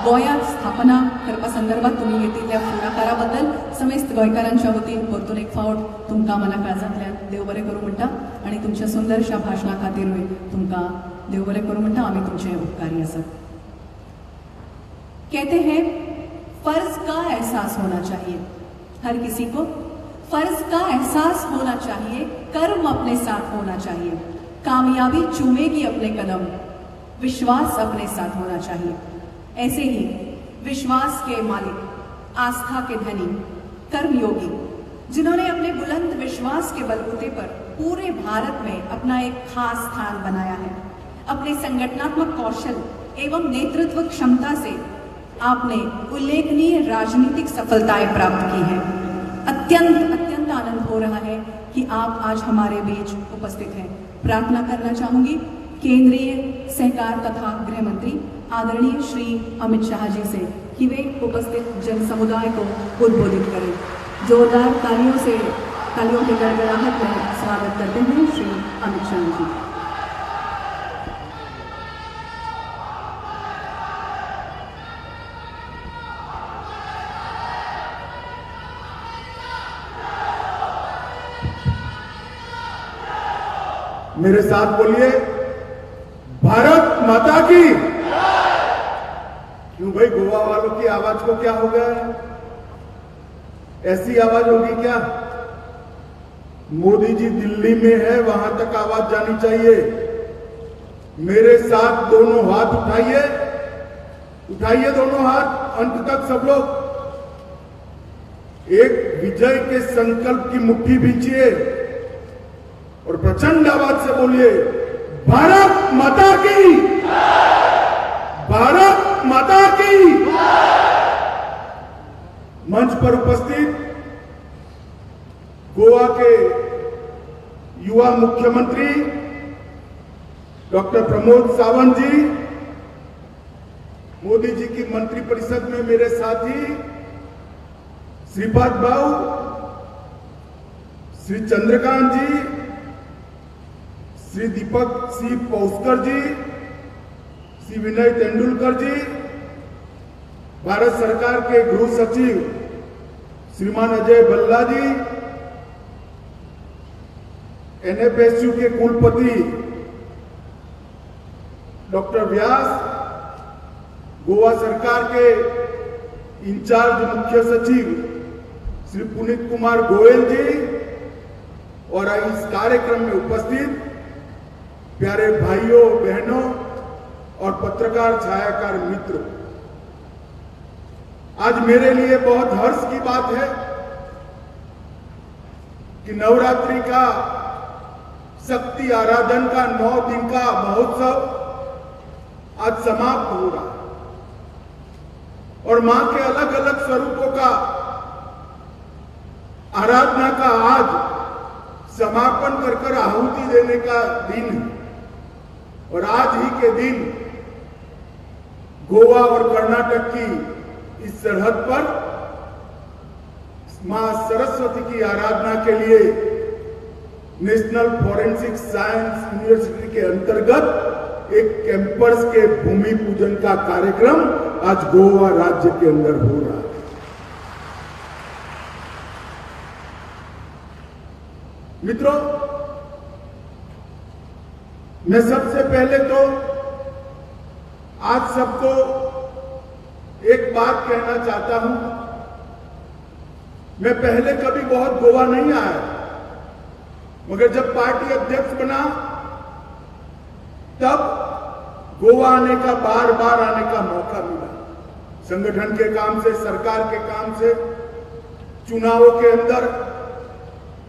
गोंयांत स्थापना करपा संदर्भात तुम्ही घेतिल्ल्या फुडाकारा बद्दल समेस्त गोंयकारांच्या वतीन परतून एक फावट तुमकां मना काळजांतल्यान देव बरें करूं म्हणटा आनी तुमच्या सुंदरशा भाशणा खातीरूय तुमकां देव बरें करूं म्हणटा. आमी तुमचे उपकारी आसात. कहते हैं फर्ज का एहसास होना चाहिए, हर किसी को फर्ज का एहसास होना चाहिए, कर्म अपने साथ होना चाहिए, कामयाबी चूमेगी अपने कदम, विश्वास अपने साथ होना चाहिए. ऐसे ही विश्वास के मालिक, आस्था के धनी, कर्मयोगी, जिन्होंने अपने बुलंद विश्वास के बलबूते पर पूरे भारत में अपना एक खास स्थान बनाया है. अपने संगठनात्मक कौशल एवं नेतृत्व क्षमता से आपने उल्लेखनीय राजनीतिक सफलताएं प्राप्त की हैं. अत्यंत आनंद हो रहा है कि आप आज हमारे बीच उपस्थित हैं. प्रार्थना करना चाहूंगी केंद्रीय सहकार तथा गृह मंत्री आदरणीय श्री अमित शाह जी से कि वे उपस्थित जन समुदाय को उद्बोधित करें. जोरदार तालियों के गड़गड़ाहट में स्वागत करते हैं श्री अमित शाह जी. मेरे साथ बोलिए, भारत माता की. क्यों भाई, गोवा वालों की आवाज को क्या हो गया है? ऐसी आवाज होगी क्या? मोदी जी दिल्ली में है, वहां तक आवाज जानी चाहिए. मेरे साथ दोनों हाथ उठाइए, उठाइए दोनों हाथ अंत तक सब लोग. एक विजय के संकल्प की मुट्ठी भींचिए और प्रचंड आवाज से बोलिए, भारत माता की, भारत माता की. मंच पर उपस्थित गोवा के युवा मुख्यमंत्री डॉक्टर प्रमोद सावंत जी, मोदी जी की मंत्रिपरिषद में मेरे साथी श्रीपाद बाबू, श्री चंद्रकांत जी, श्री दीपक सिंह पौस्कर जी, श्री विनय तेंदुलकर जी, भारत सरकार के गृह सचिव श्रीमान अजय भल्ला जी, एनएफएसयू के कुलपति डॉक्टर व्यास, गोवा सरकार के इंचार्ज मुख्य सचिव श्री पुनीत कुमार गोयल जी और इस कार्यक्रम में उपस्थित प्यारे भाइयों बहनों और पत्रकार छायाकार मित्र, आज मेरे लिए बहुत हर्ष की बात है कि नवरात्रि का शक्ति आराधन का 9 दिन का महोत्सव आज समाप्त हो रहा है और मां के अलग अलग स्वरूपों का आराधना का आज समापन कर आहुति देने का दिन है. और आज ही के दिन गोवा और कर्नाटक की इस सरहद पर मां सरस्वती की आराधना के लिए नेशनल फॉरेंसिक साइंस यूनिवर्सिटी के अंतर्गत एक कैंपस के भूमि पूजन का कार्यक्रम आज गोवा राज्य के अंदर हो रहा है. मित्रों, मैं सबसे पहले तो आज सबको एक बात कहना चाहता हूं. मैं पहले कभी बहुत गोवा नहीं आया, मगर जब पार्टी अध्यक्ष बना तब गोवा आने का, बार बार आने का मौका मिला. संगठन के काम से, सरकार के काम से, चुनावों के अंदर.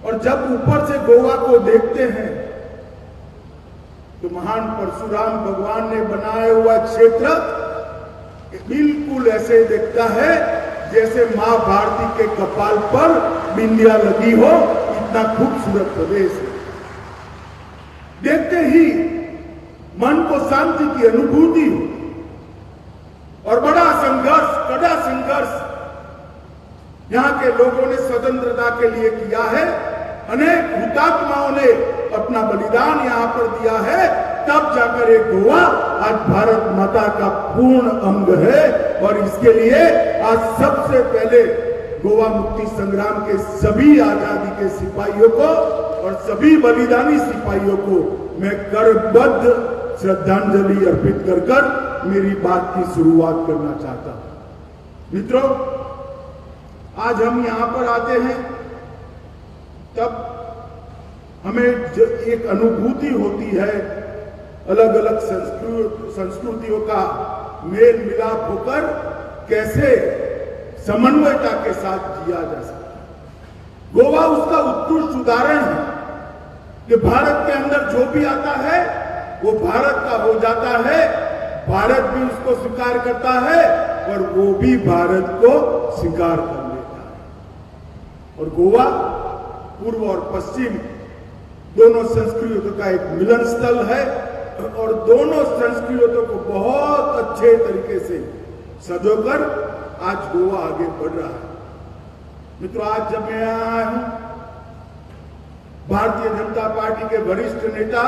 और जब ऊपर से गोवा को देखते हैं तो महान परशुराम भगवान ने बनाया हुआ क्षेत्र बिल्कुल ऐसे दिखता है जैसे मां भारती के कपाल पर बिंदिया लगी हो. इतना खूबसूरत प्रदेश है. देखते ही मन को शांति की अनुभूति हो। और बड़ा संघर्ष, कड़ा संघर्ष यहां के लोगों ने स्वतंत्रता के लिए किया है। अनेक हुतात्माओं ने अपना बलिदान यहां पर दिया है, तब जाकर एक गोवा आज भारत माता का पूर्ण अंग है। और इसके लिए आज सबसे पहले गोवा मुक्ति संग्राम के सभी आजादी के सिपाहियों को और सभी बलिदानी सिपाहियों को मैं करबद्ध श्रद्धांजलि अर्पित कर मेरी बात की शुरुआत करना चाहता हूं। मित्रों, आज हम यहां पर आते हैं तब हमें एक अनुभूति होती है, अलग अलग संस्कृतियों का मेल मिलाप होकर कैसे समन्वयता के साथ जिया जा सकता है। गोवा उसका उत्कृष्ट उदाहरण है कि भारत के अंदर जो भी आता है वो भारत का हो जाता है, भारत भी उसको स्वीकार करता है और वो भी भारत को स्वीकार कर लेता है। और गोवा पूर्व और पश्चिम दोनों संस्कृतियों का एक मिलन स्थल है और दोनों संस्कृतियों को बहुत अच्छे तरीके से सजोकर आज गोवा आगे बढ़ रहा है। मित्रों, आज जब मैं यहां आया हूं, भारतीय जनता पार्टी के वरिष्ठ नेता,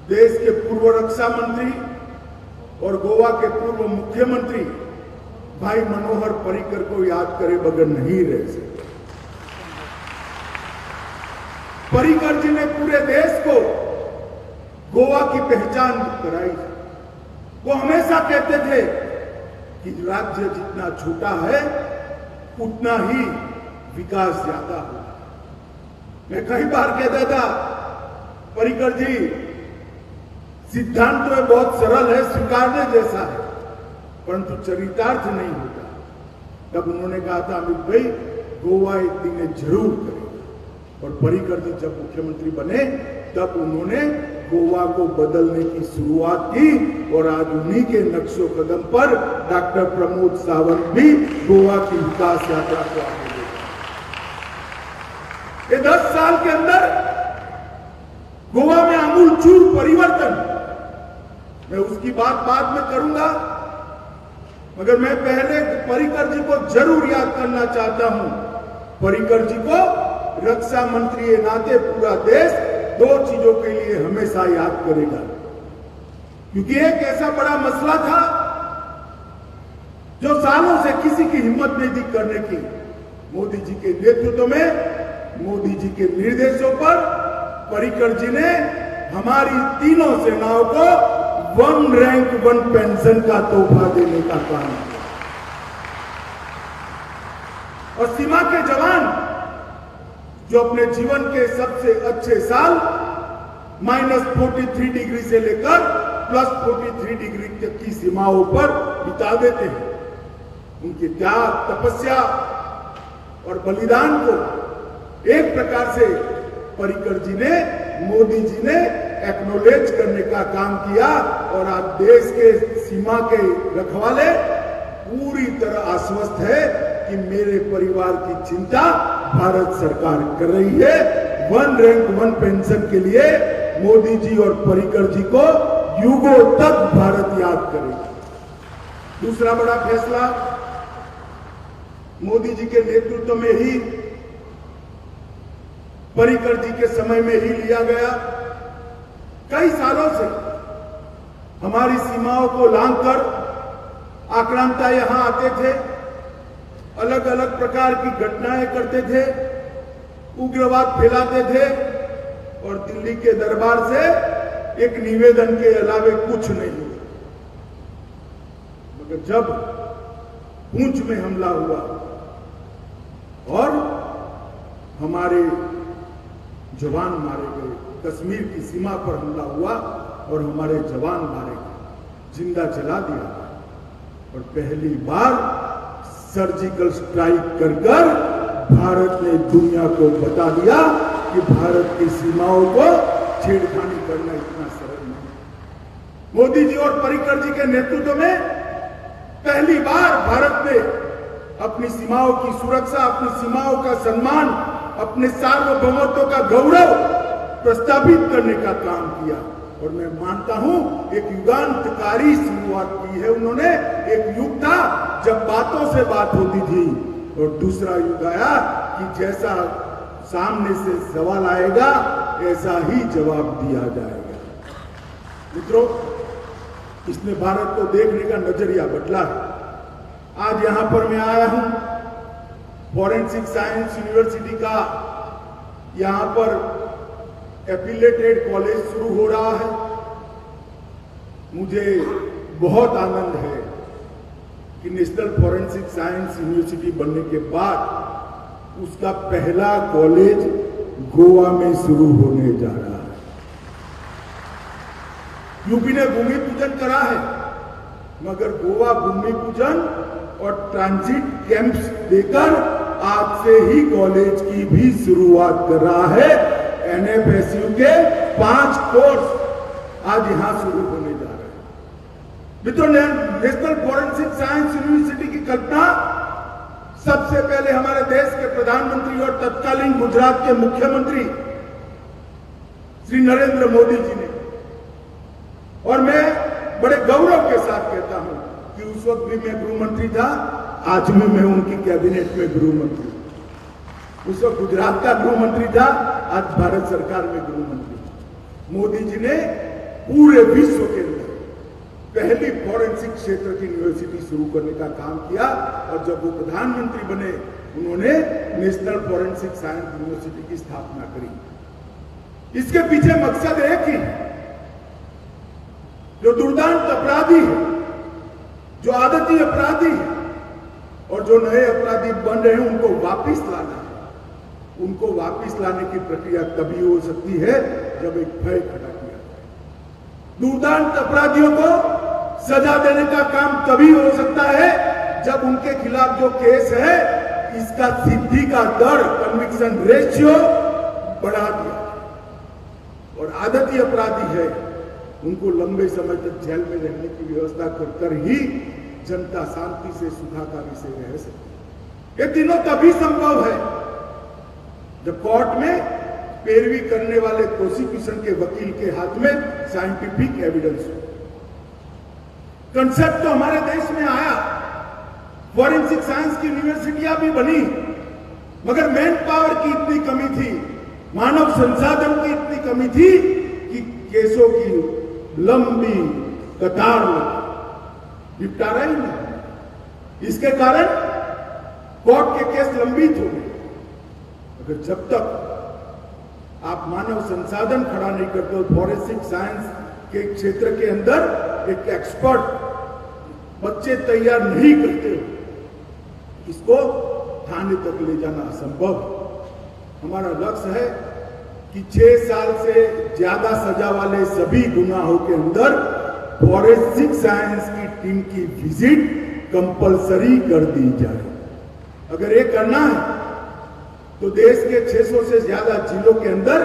देश के पूर्व रक्षा मंत्री और गोवा के पूर्व मुख्यमंत्री भाई मनोहर पर्रिकर को याद करे बगैर नहीं रह सकते। पर्रिकर जी ने पूरे देश को गोवा की पहचान कराई। वो हमेशा कहते थे कि राज्य जितना छोटा है उतना ही विकास ज्यादा होगा। मैं कई बार कहता था, पर्रिकर जी सिद्धांत में बहुत सरल है, स्वीकारने जैसा है, परंतु चरितार्थ नहीं होता। तब उन्होंने कहा था, अमित भाई गोवा एक दिन जरूर करेगा। और पर्रिकर जी जब मुख्यमंत्री बने तब उन्होंने गोवा को बदलने की शुरुआत की और आज उन्हीं के नक्शो कदम पर डॉक्टर प्रमोद सावंत भी गोवा की विकास यात्रा को आगे ले गए। 10 साल के अंदर गोवा में आमूलचूल परिवर्तन, मैं उसकी बात बाद में करूंगा, मगर मैं पहले पर्रिकर जी को जरूर याद करना चाहता हूं। पर्रिकर जी को रक्षा मंत्री के नाते पूरा देश 2 चीजों के लिए हमेशा याद करेगा, क्योंकि एक ऐसा बड़ा मसला था जो सालों से किसी की हिम्मत नहीं थी करने की। मोदी जी के नेतृत्व में, मोदी जी के निर्देशों पर पर्रिकर जी ने हमारी तीनों सेनाओं को 1 रैंक 1 पेंशन का तोहफा देने का काम किया। और सीमा के जवान जो अपने जीवन के सबसे अच्छे साल -43 डिग्री से लेकर +43 डिग्री तक की सीमाओं पर बिता देते हैं, उनके त्याग, तपस्या और बलिदान को एक प्रकार से पर्रिकर जी ने, मोदी जी ने एक्नॉलेज करने का काम किया। और आज देश के सीमा के रखवाले पूरी तरह आश्वस्त है कि मेरे परिवार की चिंता भारत सरकार कर रही है। 1 रैंक 1 पेंशन के लिए मोदी जी और पर्रिकर जी को युगों तक भारत याद करेगा। दूसरा बड़ा फैसला मोदी जी के नेतृत्व में ही, पर्रिकर जी के समय में ही लिया गया। कई सालों से हमारी सीमाओं को लांघकर आक्रांता यहां आते थे, अलग अलग प्रकार की घटनाएं करते थे, उग्रवाद फैलाते थे और दिल्ली के दरबार से एक निवेदन के अलावे कुछ नहीं हुआ। मगर जब पूंछ में हमला हुआ और हमारे जवान मारे गए, कश्मीर की सीमा पर हमला हुआ और हमारे जवान मारे गए, जिंदा जला दिया, और पहली बार सर्जिकल स्ट्राइक कर भारत ने दुनिया को बता दिया कि भारत की सीमाओं को छेड़खानी करना इतना सरल नहीं। मोदी जी और पर्रिकर जी के नेतृत्व में पहली बार भारत ने अपनी सीमाओं की सुरक्षा, अपनी सीमाओं का सम्मान, अपने सार्वभौमत्व का गौरव प्रस्तावित करने का काम किया और मैं मानता हूं एक युगांतकारी शुरुआत की है उन्होंने। एक युग था जब बातों से बात होती थी और दूसरा युग आया कि जैसा सामने से सवाल आएगा ऐसा ही जवाब दिया जाएगा। मित्रों, इसने भारत को देखने का नजरिया बदला है। आज यहां पर मैं आया हूं, फॉरेंसिक साइंस यूनिवर्सिटी का यहां पर एफिलिएटेड कॉलेज शुरू हो रहा है। मुझे बहुत आनंद है कि नेशनल फॉरेंसिक साइंस यूनिवर्सिटी बनने के बाद उसका पहला कॉलेज गोवा में शुरू होने जा रहा है। यूपी ने भूमि पूजन करा है, मगर गोवा भूमि पूजन और ट्रांजिट कैंप्स देकर आज से ही कॉलेज की भी शुरुआत कर रहा है। एनएफएसयू के 5 कोर्स आज यहां शुरू होने जा रहे हैं। मित्रों, नेशनल फॉरेंसिक साइंस यूनिवर्सिटी की कल्पना सबसे पहले हमारे देश के प्रधानमंत्री और तत्कालीन गुजरात के मुख्यमंत्री श्री नरेंद्र मोदी जी ने, और मैं बड़े गौरव के साथ कहता हूं कि उस वक्त भी मैं गृह मंत्री था, आज भी मैं उनकी कैबिनेट में गृह मंत्री। उस वक्त गुजरात का गृह मंत्री था, आज भारत सरकार में गृह मंत्री। मोदी जी ने पूरे विश्व के अंदर पहली फॉरेंसिक क्षेत्र की यूनिवर्सिटी शुरू करने का काम किया, और जब वो प्रधानमंत्री बने उन्होंने नेशनल फॉरेंसिक साइंस यूनिवर्सिटी की स्थापना करी। इसके पीछे मकसद एक ही, जो दुर्दांत अपराधी है, जो आदती अपराधी है और जो नए अपराधी बन रहे हैं उनको वापिस लाना है। उनको वापिस लाने की प्रक्रिया तभी हो सकती है जब एक भय खड़ा किया जाए। दुर्दांत अपराधियों को सजा देने का काम तभी हो सकता है जब उनके खिलाफ जो केस है इसका सिद्धि का दर, कन्विक्शन रेशियो बढ़ा दिया। और आदती अपराधी है, उनको लंबे समय तक जेल में रहने की व्यवस्था कर ही जनता शांति से सुखाकारी से रह सकती। ये तीनों तभी संभव है जब कोर्ट में पैरवी करने वाले प्रोसिक्यूशन के वकील के हाथ में साइंटिफिक एविडेंस हो। कंसेप्ट तो हमारे देश में आया, फॉरेंसिक साइंस की यूनिवर्सिटियां भी बनी, मगर मैन पावर की इतनी कमी थी, मानव संसाधन की इतनी कमी थी कि केसों की लंबी कतार निपटारा ही नहीं। इसके कारण कोर्ट के केस लंबित हो गए। अगर जब तक आप मानव संसाधन खड़ा नहीं करते हो, फॉरेंसिक साइंस के क्षेत्र के अंदर एक एक्सपर्ट बच्चे तैयार नहीं करते हो, इसको थाने तक ले जाना असंभव। हमारा लक्ष्य है कि 6 साल से ज्यादा सजा वाले सभी गुनाहों के अंदर फॉरेंसिक साइंस की टीम की विजिट कंपलसरी कर दी जाए। अगर ये करना है तो देश के 600 से ज्यादा जिलों के अंदर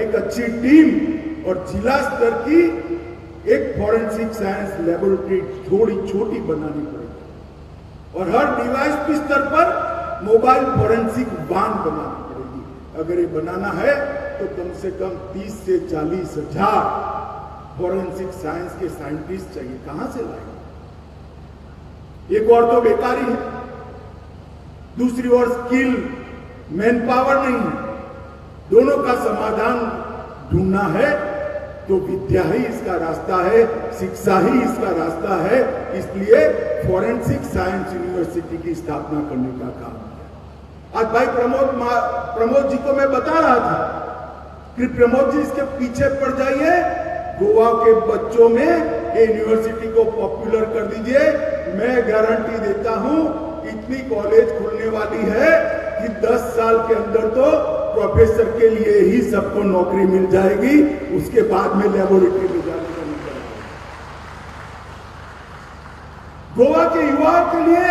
एक अच्छी टीम और जिला स्तर की एक फॉरेंसिक साइंस लेबोरेटरी थोड़ी छोटी बनानी पड़ेगी, और हर डीवाईएसपी स्तर पर मोबाइल फॉरेंसिक वान बनानी पड़ेगी। अगर ये बनाना है तो कम से कम 30 से 40 हजार फॉरेंसिक साइंस के साइंटिस्ट चाहिए। कहां से लाएंगे? एक और तो बेकारी है, दूसरी ओर स्किल मैन पावर नहीं है। दोनों का समाधान ढूंढना है तो विद्या ही इसका रास्ता है, शिक्षा ही इसका रास्ता है। इसलिए फॉरेंसिक साइंस यूनिवर्सिटी की स्थापना करने का काम है। आज भाई प्रमोद जी को मैं बता रहा था कि प्रमोद जी इसके पीछे पड़ जाइए, गोवा के बच्चों में ये यूनिवर्सिटी को पॉपुलर कर दीजिए। मैं गारंटी देता हूं इतनी कॉलेज खुलने वाली है कि 10 साल के अंदर तो प्रोफेसर के लिए ही सबको नौकरी मिल जाएगी, उसके बाद में लेबोरेटरी में जाने का नहीं पड़ेगा। गोवा के युवाओं के लिए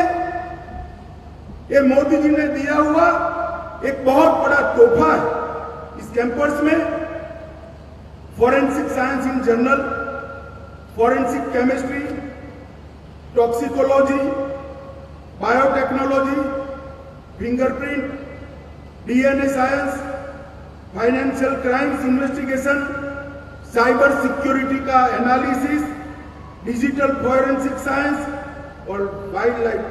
ये मोदी जी ने दिया हुआ एक बहुत बड़ा तोहफा है। इस कैंपस में forensic science in general, forensic chemistry, toxicology, biotechnology, fingerprint, DNA science, financial crimes investigation, cyber security का एनालिसिस, डिजिटल फॉरेंसिक साइंस और वाइल्ड लाइफ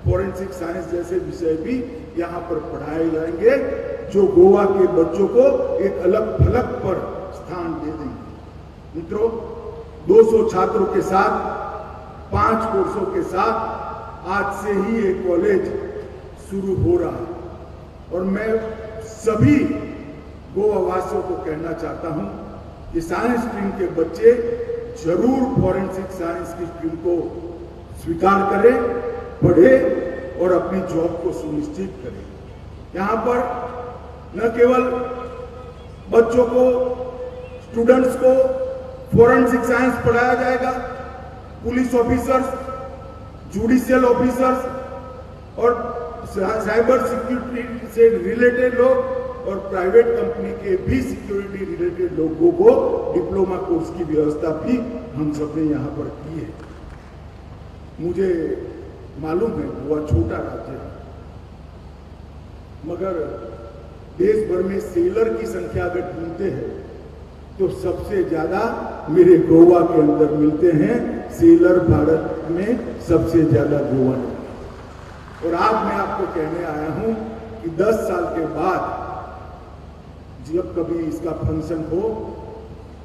फॉरेंसिक साइंस जैसे विषय भी यहाँ पर पढ़ाए जाएंगे, जो गोवा के बच्चों को एक अलग फलक पर स्थान दे देंगे। मित्रों, 200 छात्रों के साथ, 5 कोर्सों के साथ आज से ही ये कॉलेज शुरू हो रहा है और मैं सभी गोवा वासियों को कहना चाहता हूं कि साइंस स्ट्रीम के बच्चे जरूर फॉरेंसिक साइंस की स्ट्रीम को स्वीकार करें, पढ़ें और अपनी जॉब को सुनिश्चित करें। यहाँ पर न केवल बच्चों को, स्टूडेंट्स को फॉरेंसिक साइंस पढ़ाया जाएगा, पुलिस ऑफिसर्स, जुडिशियल ऑफिसर्स और साइबर सिक्योरिटी से रिलेटेड लोग और प्राइवेट कंपनी के भी सिक्योरिटी रिलेटेड लोगों को डिप्लोमा कोर्स की व्यवस्था भी हम सबने यहाँ पर की है। मुझे मालूम है गोवा छोटा राज्य है, मगर देश भर में सेलर की संख्या अगर ढूंढते हैं तो सबसे ज्यादा मेरे गोवा के अंदर मिलते हैं। सेलर भारत में सबसे ज्यादा गोवा में। और आज मैं आपको कहने आया हूं कि 10 साल के बाद जब कभी इसका फंक्शन हो,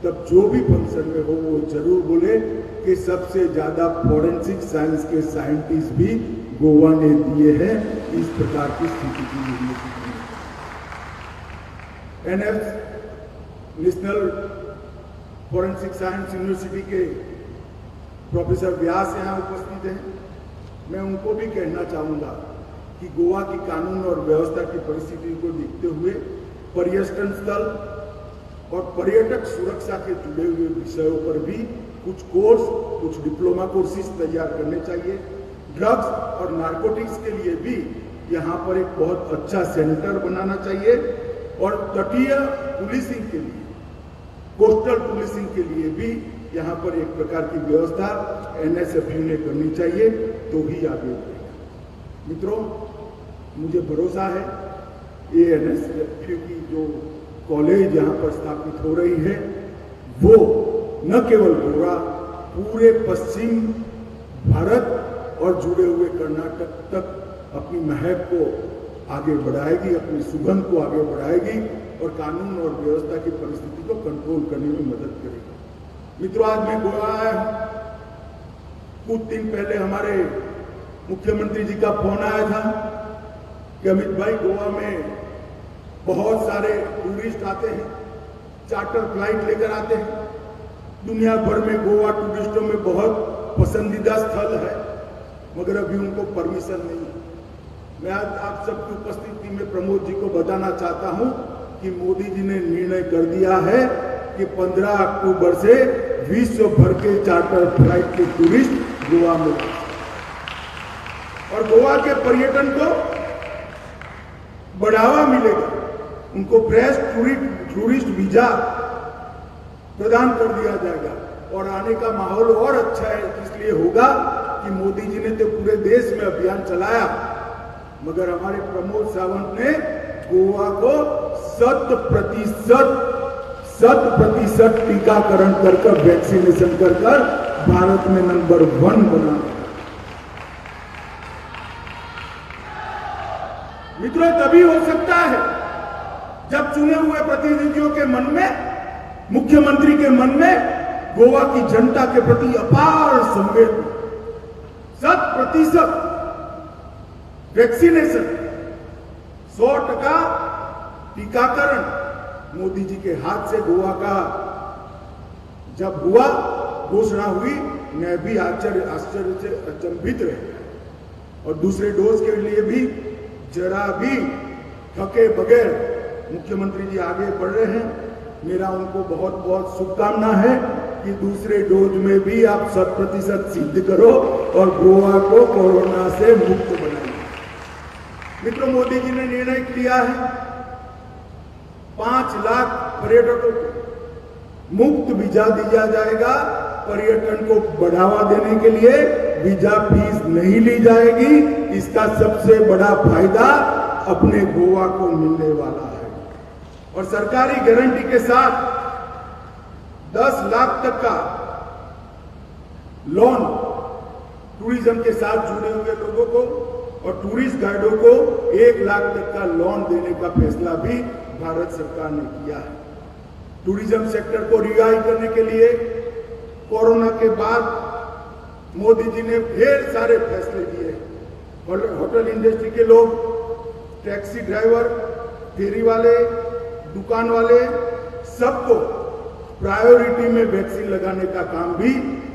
तब जो भी फंक्शन में हो वो जरूर बोले कि सबसे ज्यादा फॉरेंसिक साइंस के साइंटिस्ट भी गोवा ने दिए हैं इस प्रकार की स्थिति की यूनिवर्सिटी में। NF national forensic science university के प्रोफेसर व्यास यहाँ उपस्थित हैं। मैं उनको भी कहना चाहूंगा कि गोवा की कानून और व्यवस्था की परिस्थिति को देखते हुए पर्यटन स्थल और पर्यटक सुरक्षा के जुड़े हुए विषयों पर भी कुछ कोर्स, कुछ डिप्लोमा कोर्सेज तैयार करने चाहिए। ड्रग्स और नारकोटिक्स के लिए भी यहाँ पर एक बहुत अच्छा सेंटर बनाना चाहिए और तटीय पुलिसिंग के लिए, कोस्टल पुलिसिंग के लिए भी यहाँ पर एक प्रकार की व्यवस्था एनएसएफयू ने करनी चाहिए, तो ही आगे बढ़ेगा। मित्रों, मुझे भरोसा है ये एनएसएफयू की जो कॉलेज यहाँ पर स्थापित हो रही है वो न केवल गोवा, पूरे पश्चिम भारत और जुड़े हुए कर्नाटक तक अपनी महक को आगे बढ़ाएगी, अपनी सुगंध को आगे बढ़ाएगी और कानून और व्यवस्था की परिस्थिति को कंट्रोल करने में मदद करेगी। मित्रों, आज मैं गोवा आया हूं। कुछ दिन पहले हमारे मुख्यमंत्री जी का फोन आया था कि अमित भाई, गोवा में बहुत सारे टूरिस्ट आते हैं, चार्टर फ्लाइट लेकर आते हैं। दुनिया भर में गोवा टूरिस्टों में बहुत पसंदीदा स्थल है, मगर अभी उनको परमिशन नहीं है। मैं आज आप सबकी उपस्थिति में प्रमोद जी को बताना चाहता हूं कि मोदी जी ने निर्णय कर दिया है कि 15 अक्टूबर से विश्व भर के चार्टर फ्लाइट के टूरिस्ट गोवा में, और गोवा के पर्यटन को बढ़ावा मिलेगा। उनको फ्रेश टूरिस्ट वीजा प्रदान कर दिया जाएगा और आने का माहौल और अच्छा है। इसलिए होगा कि मोदी जी ने तो पूरे देश में अभियान चलाया, मगर हमारे प्रमोद सावंत ने गोवा को 100% टीकाकरण कर वैक्सीनेशन कर भारत में नंबर 1 बना। मित्रों, तभी हो सकता है जब चुने हुए प्रतिनिधियों के मन में, मुख्यमंत्री के मन में गोवा की जनता के प्रति अपार संवेदना, 100% वैक्सीनेशन, 100% टीकाकरण मोदी जी के हाथ से गोवा का जब हुआ, घोषणा हुई, मैं भी आश्चर्य से अचंभित रह गया। और दूसरे डोज के लिए भी जरा भी थके बगैर मुख्यमंत्री जी आगे बढ़ रहे हैं। मेरा उनको बहुत बहुत शुभकामना है कि दूसरे डोज में भी आप 100% सिद्ध करो और गोवा को कोरोना से मुक्त बनाइए। मित्रों, मोदी जी ने निर्णय किया है 5 लाख पर्यटकों को मुफ्त वीजा दिया जाएगा। पर्यटन को बढ़ावा देने के लिए वीजा फीस नहीं ली जाएगी। इसका सबसे बड़ा फायदा अपने गोवा को मिलने वाला है और सरकारी गारंटी के साथ 10 लाख तक का लोन टूरिज्म के साथ जुड़े हुए लोगों को और टूरिस्ट गाइडों को 1 लाख तक का लोन देने का फैसला भी भारत सरकार ने किया है। टूरिज्म सेक्टर को रिवाइव करने के लिए कोरोना के बाद मोदी जी ने ढेर सारे फैसले लिए। होटल इंडस्ट्री के लोग, टैक्सी ड्राइवर, फेरी वाले, दुकान वाले, सबको प्रायोरिटी में वैक्सीन लगाने का काम भी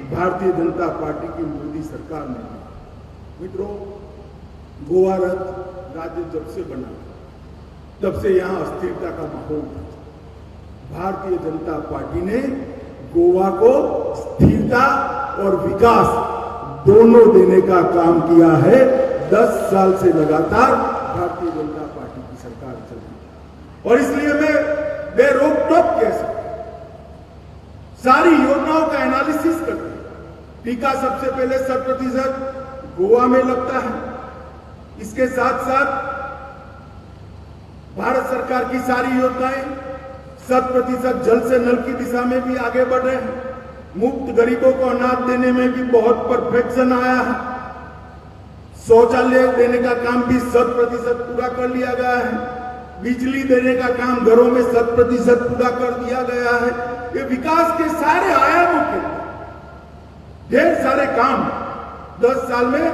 भारतीय जनता पार्टी की मोदी सरकार ने किया। मित्रों, गोवा राज्य जब से बना तब से यहां अस्थिरता का माहौल था। भारतीय जनता पार्टी ने गोवा को स्थिरता और विकास दोनों देने का काम किया है। 10 साल से लगातार भारतीय जनता पार्टी की सरकार चल रही है और इसलिए मैं बेरोक-टोक कैसे सारी योजनाओं का एनालिसिस करते हैं। टीका सबसे पहले 100% गोवा में लगता है। इसके साथ साथ भारत सरकार की सारी योजनाएं 100% जल से नल की दिशा में भी आगे बढ़ रहे हैं। मुफ्त गरीबों को अनाज देने में भी बहुत परफेक्शन आया है। शौचालय देने का काम भी 100% पूरा कर लिया गया है। बिजली देने का काम घरों में 100% पूरा कर दिया गया है। ये विकास के सारे आयामों के ढेर सारे काम 10 साल में,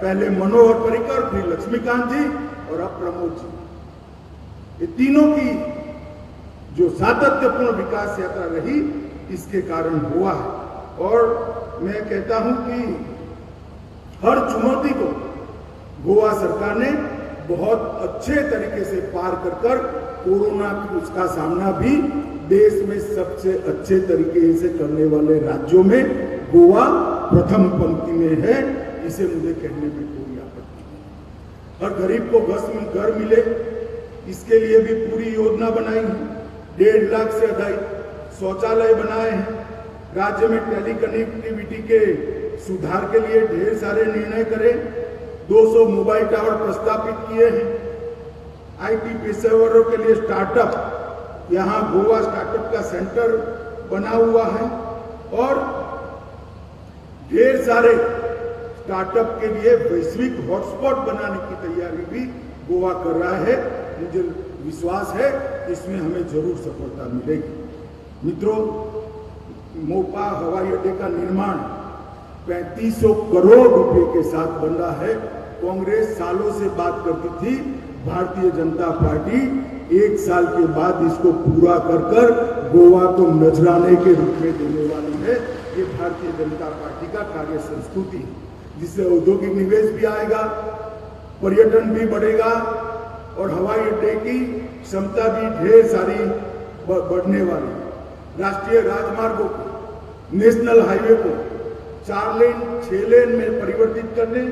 पहले मनोहर पर्रिकर, फिर लक्ष्मीकांत जी और अब प्रमोद जी, ये तीनों की जो सातत्यपूर्ण विकास यात्रा रही, इसके कारण हुआ है। और मैं कहता हूं कि हर चुनौती को गोवा सरकार ने बहुत अच्छे तरीके से पार कर कोरोना की उसका सामना भी देश में सबसे अच्छे तरीके से करने वाले राज्यों में गोवा प्रथम पंक्ति में है। इसे मुझे कहने में कोई आपत्ति नहीं। हर गरीब को घर मिले, इसके लिए भी पूरी योजना बनाई है। 1.5 लाख से अधिक शौचालय बनाए हैं। राज्य में टेली कनेक्टिविटी के सुधार के लिए ढेर सारे निर्णय करे। 200 मोबाइल टावर प्रस्तावित किए हैं। आईटी पेशेवरों के लिए स्टार्टअप, यहां गोवा स्टार्टअप का सेंटर बना हुआ है और ढेर सारे स्टार्टअप के लिए वैश्विक हॉटस्पॉट बनाने की तैयारी भी गोवा कर रहा है। मुझे विश्वास है इसमें हमें जरूर सफलता मिलेगी। मित्रों, मोपा हवाई अड्डे का निर्माण 3500 करोड़ रुपए के साथ बन रहा है। कांग्रेस सालों से बात करती थी, भारतीय जनता पार्टी 1 साल के बाद इसको पूरा कर गोवा को नजराने के रूप में देने वाली है। ये भारतीय जनता पार्टी का कार्य संस्कृति है, जिससे औद्योगिक निवेश भी आएगा, पर्यटन भी बढ़ेगा और हवाई अड्डे की क्षमता भी ढेर सारी बढ़ने वाली है। राष्ट्रीय राजमार्गों को, नेशनल हाईवे को 4 लेन 6 लेन में परिवर्तित करने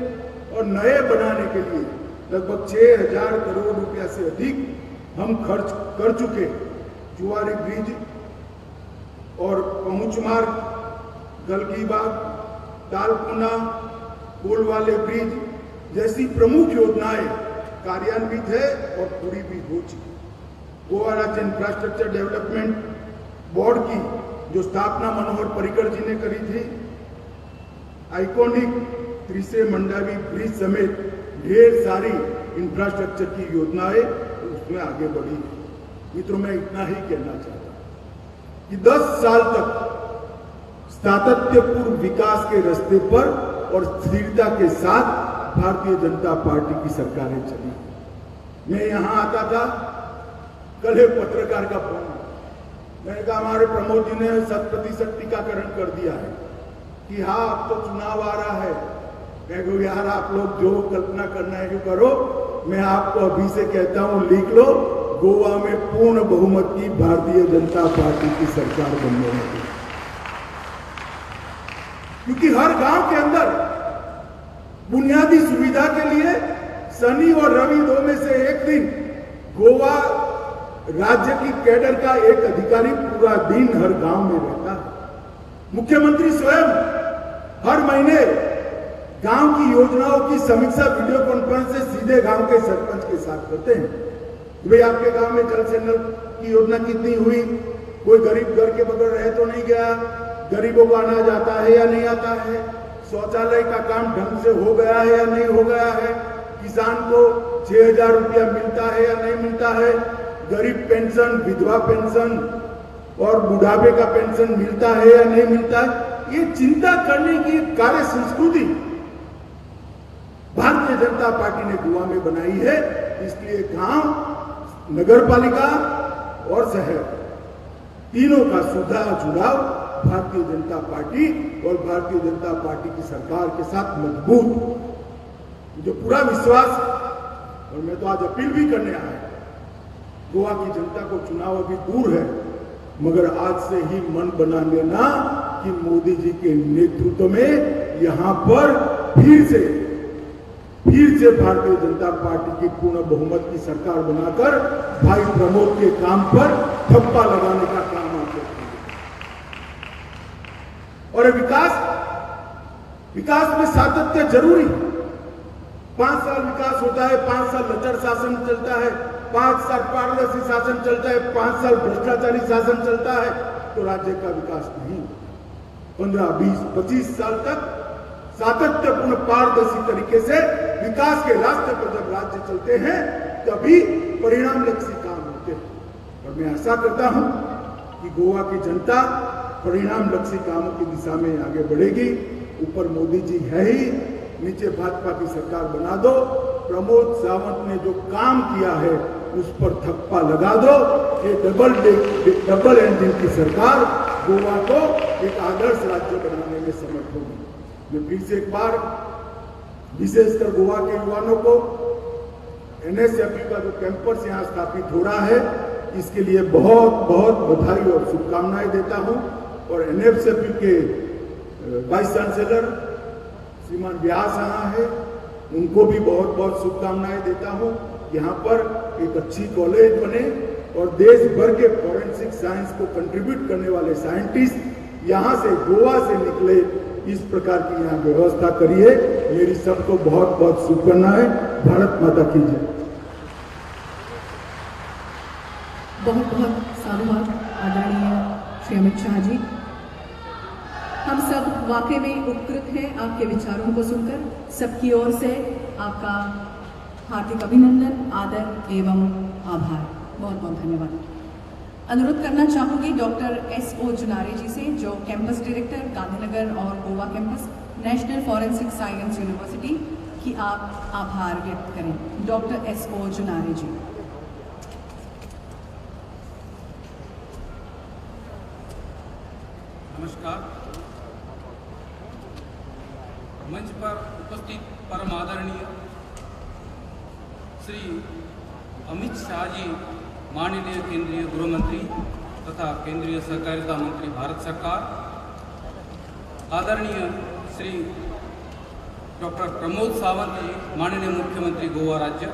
और नए बनाने के लिए लगभग 6000 करोड़ रुपया से अधिक हम खर्च कर चुके। जुआरी ब्रिज और पहुंच मार्ग, गलगीबाग, तालकोना, पुल वाले ब्रिज जैसी प्रमुख योजनाएं कार्यान्वित है और पूरी भी हो चुकी। गोवा राज्य इंफ्रास्ट्रक्चर डेवलपमेंट बोर्ड की जो स्थापना मनोहर पर्रिकर जी ने करी थी, आइकॉनिक त्रिसे मंडावी ब्रिज समेत ढेर सारी इंफ्रास्ट्रक्चर की योजनाएं उसमें आगे बढ़ी। मित्रों, मैं इतना ही कहना चाहता हूं कि 10 साल तक सातत्यपूर्ण विकास के रास्ते पर और स्थिरता के साथ भारतीय जनता पार्टी की सरकारें चली। मैं यहां आता था, कल एक पत्रकार का फोन, मैंने कहा हमारे प्रमोद जी ने 100% टीकाकरण कर दिया है कि हाँ अब तो चुनाव आ रहा है। मैं कहूँ यार आप लोग जो कल्पना करना है जो करो, मैं आपको अभी से कहता हूं लिख लो, गोवा में पूर्ण बहुमत की भारतीय जनता पार्टी की सरकार बनने वाली है। क्योंकि हर गांव के अंदर बुनियादी सुविधा के लिए शनि और रवि 2 में से एक दिन गोवा राज्य की कैडर का एक अधिकारी पूरा दिन हर गांव में रहता है। मुख्यमंत्री स्वयं हर महीने गांव की योजनाओं की समीक्षा वीडियो कॉन्फ्रेंस से सीधे गांव के सरपंच के साथ करते हैं। भाई आपके गांव में जल से नल की योजना कितनी हुई, कोई गरीब घर के बगैर रह तो नहीं गया, गरीबों को अनाज आता है या नहीं आता है, शौचालय का काम ढंग से हो गया है या नहीं हो गया है, किसान को 6,000 रुपया मिलता है या नहीं मिलता है, गरीब पेंशन, विधवा पेंशन और बुढ़ापे का पेंशन मिलता है या नहीं मिलता है। ये चिंता करने की कार्य संस्कृति भारतीय जनता पार्टी ने गोवा में बनाई है। इसलिए गांव, नगर पालिका और शहर तीनों का सुधार जुड़ाव भारतीय जनता पार्टी और भारतीय जनता पार्टी की सरकार के साथ मजबूत, जो पूरा विश्वास, और मैं तो आज अपील भी करने आया, गोवा की जनता को चुनाव अभी दूर है, मगर आज से ही मन बना लेना कि मोदी जी के नेतृत्व में यहां पर फिर से भारतीय जनता पार्टी की पूर्ण बहुमत की सरकार बनाकर भाई प्रमोद के काम पर ठप्पा लगाने का काम आप लोग करेंगे। और विकास में सातत्य जरूरी। 5 साल विकास होता है, 5 साल लचर शासन चलता है, 5 साल पारदर्शी शासन चलता है, 5 साल भ्रष्टाचारी शासन चलता है, तो राज्य का विकास नहीं। 15, 20, 25 साल तक सातत्यपूर्ण पारदर्शी तरीके से विकास के रास्ते पर जब राज्य चलते हैं तभी परिणाम लक्षी काम होते हैं। और मैं आशा करता हूं कि गोवा की जनता परिणाम लक्षी कामों की दिशा में आगे बढ़ेगी। ऊपर मोदी जी है ही, नीचे भाजपा की सरकार बना दो। प्रमोद सावंत ने जो काम किया है उस पर थप्पा लगा दो। ये डबल इंजन की सरकार गोवा को एक आदर्श राज्य बनाने में समर्थ होगी। मैं फिर से एक बार विशेषकर गोवा के युवाओं को एनएसएफपी का जो कैंपस यहां स्थापित हो रहा है इसके लिए बहुत बहुत बधाई और शुभकामनाएं देता हूं। और एनएसएफपी के वाइस चांसलर श्रीमान व्यास यहां है, उनको भी बहुत बहुत शुभकामनाएं देता हूं। यहां पर एक अच्छी कॉलेज बने और देश भर के फॉरेंसिक साइंस को कंट्रीब्यूट करने वाले साइंटिस्ट यहां से, गोवा से निकले, इस प्रकार की यहाँ व्यवस्था करिए। मेरी सबको बहुत बहुत शुभकामनाएं। भारत माता की जय। बहुत बहुत साधुवाद आदरणीय श्री अमित शाह जी। हम सब वाकई में उपकृत हैं आपके विचारों को सुनकर। सबकी ओर से आपका हार्दिक अभिनंदन, आदर एवं आभार। बहुत बहुत धन्यवाद। अनुरोध करना चाहूंगी डॉक्टर S.O. जुनारे जी से, जो कैंपस डायरेक्टर गांधीनगर और Goa campus national forensic science university, कि आप आभार व्यक्त करें। Doctor S.O. जुनारे जी। नमस्कार। मंच पर उपस्थित परम आदरणीय श्री अमित शाह जी, माननीय केंद्रीय गृह मंत्री तथा केंद्रीय सहकारिता मंत्री भारत सरकार, आदरणीय श्री डॉक्टर प्रमोद सावंत जी, माननीय मुख्यमंत्री गोवा राज्य,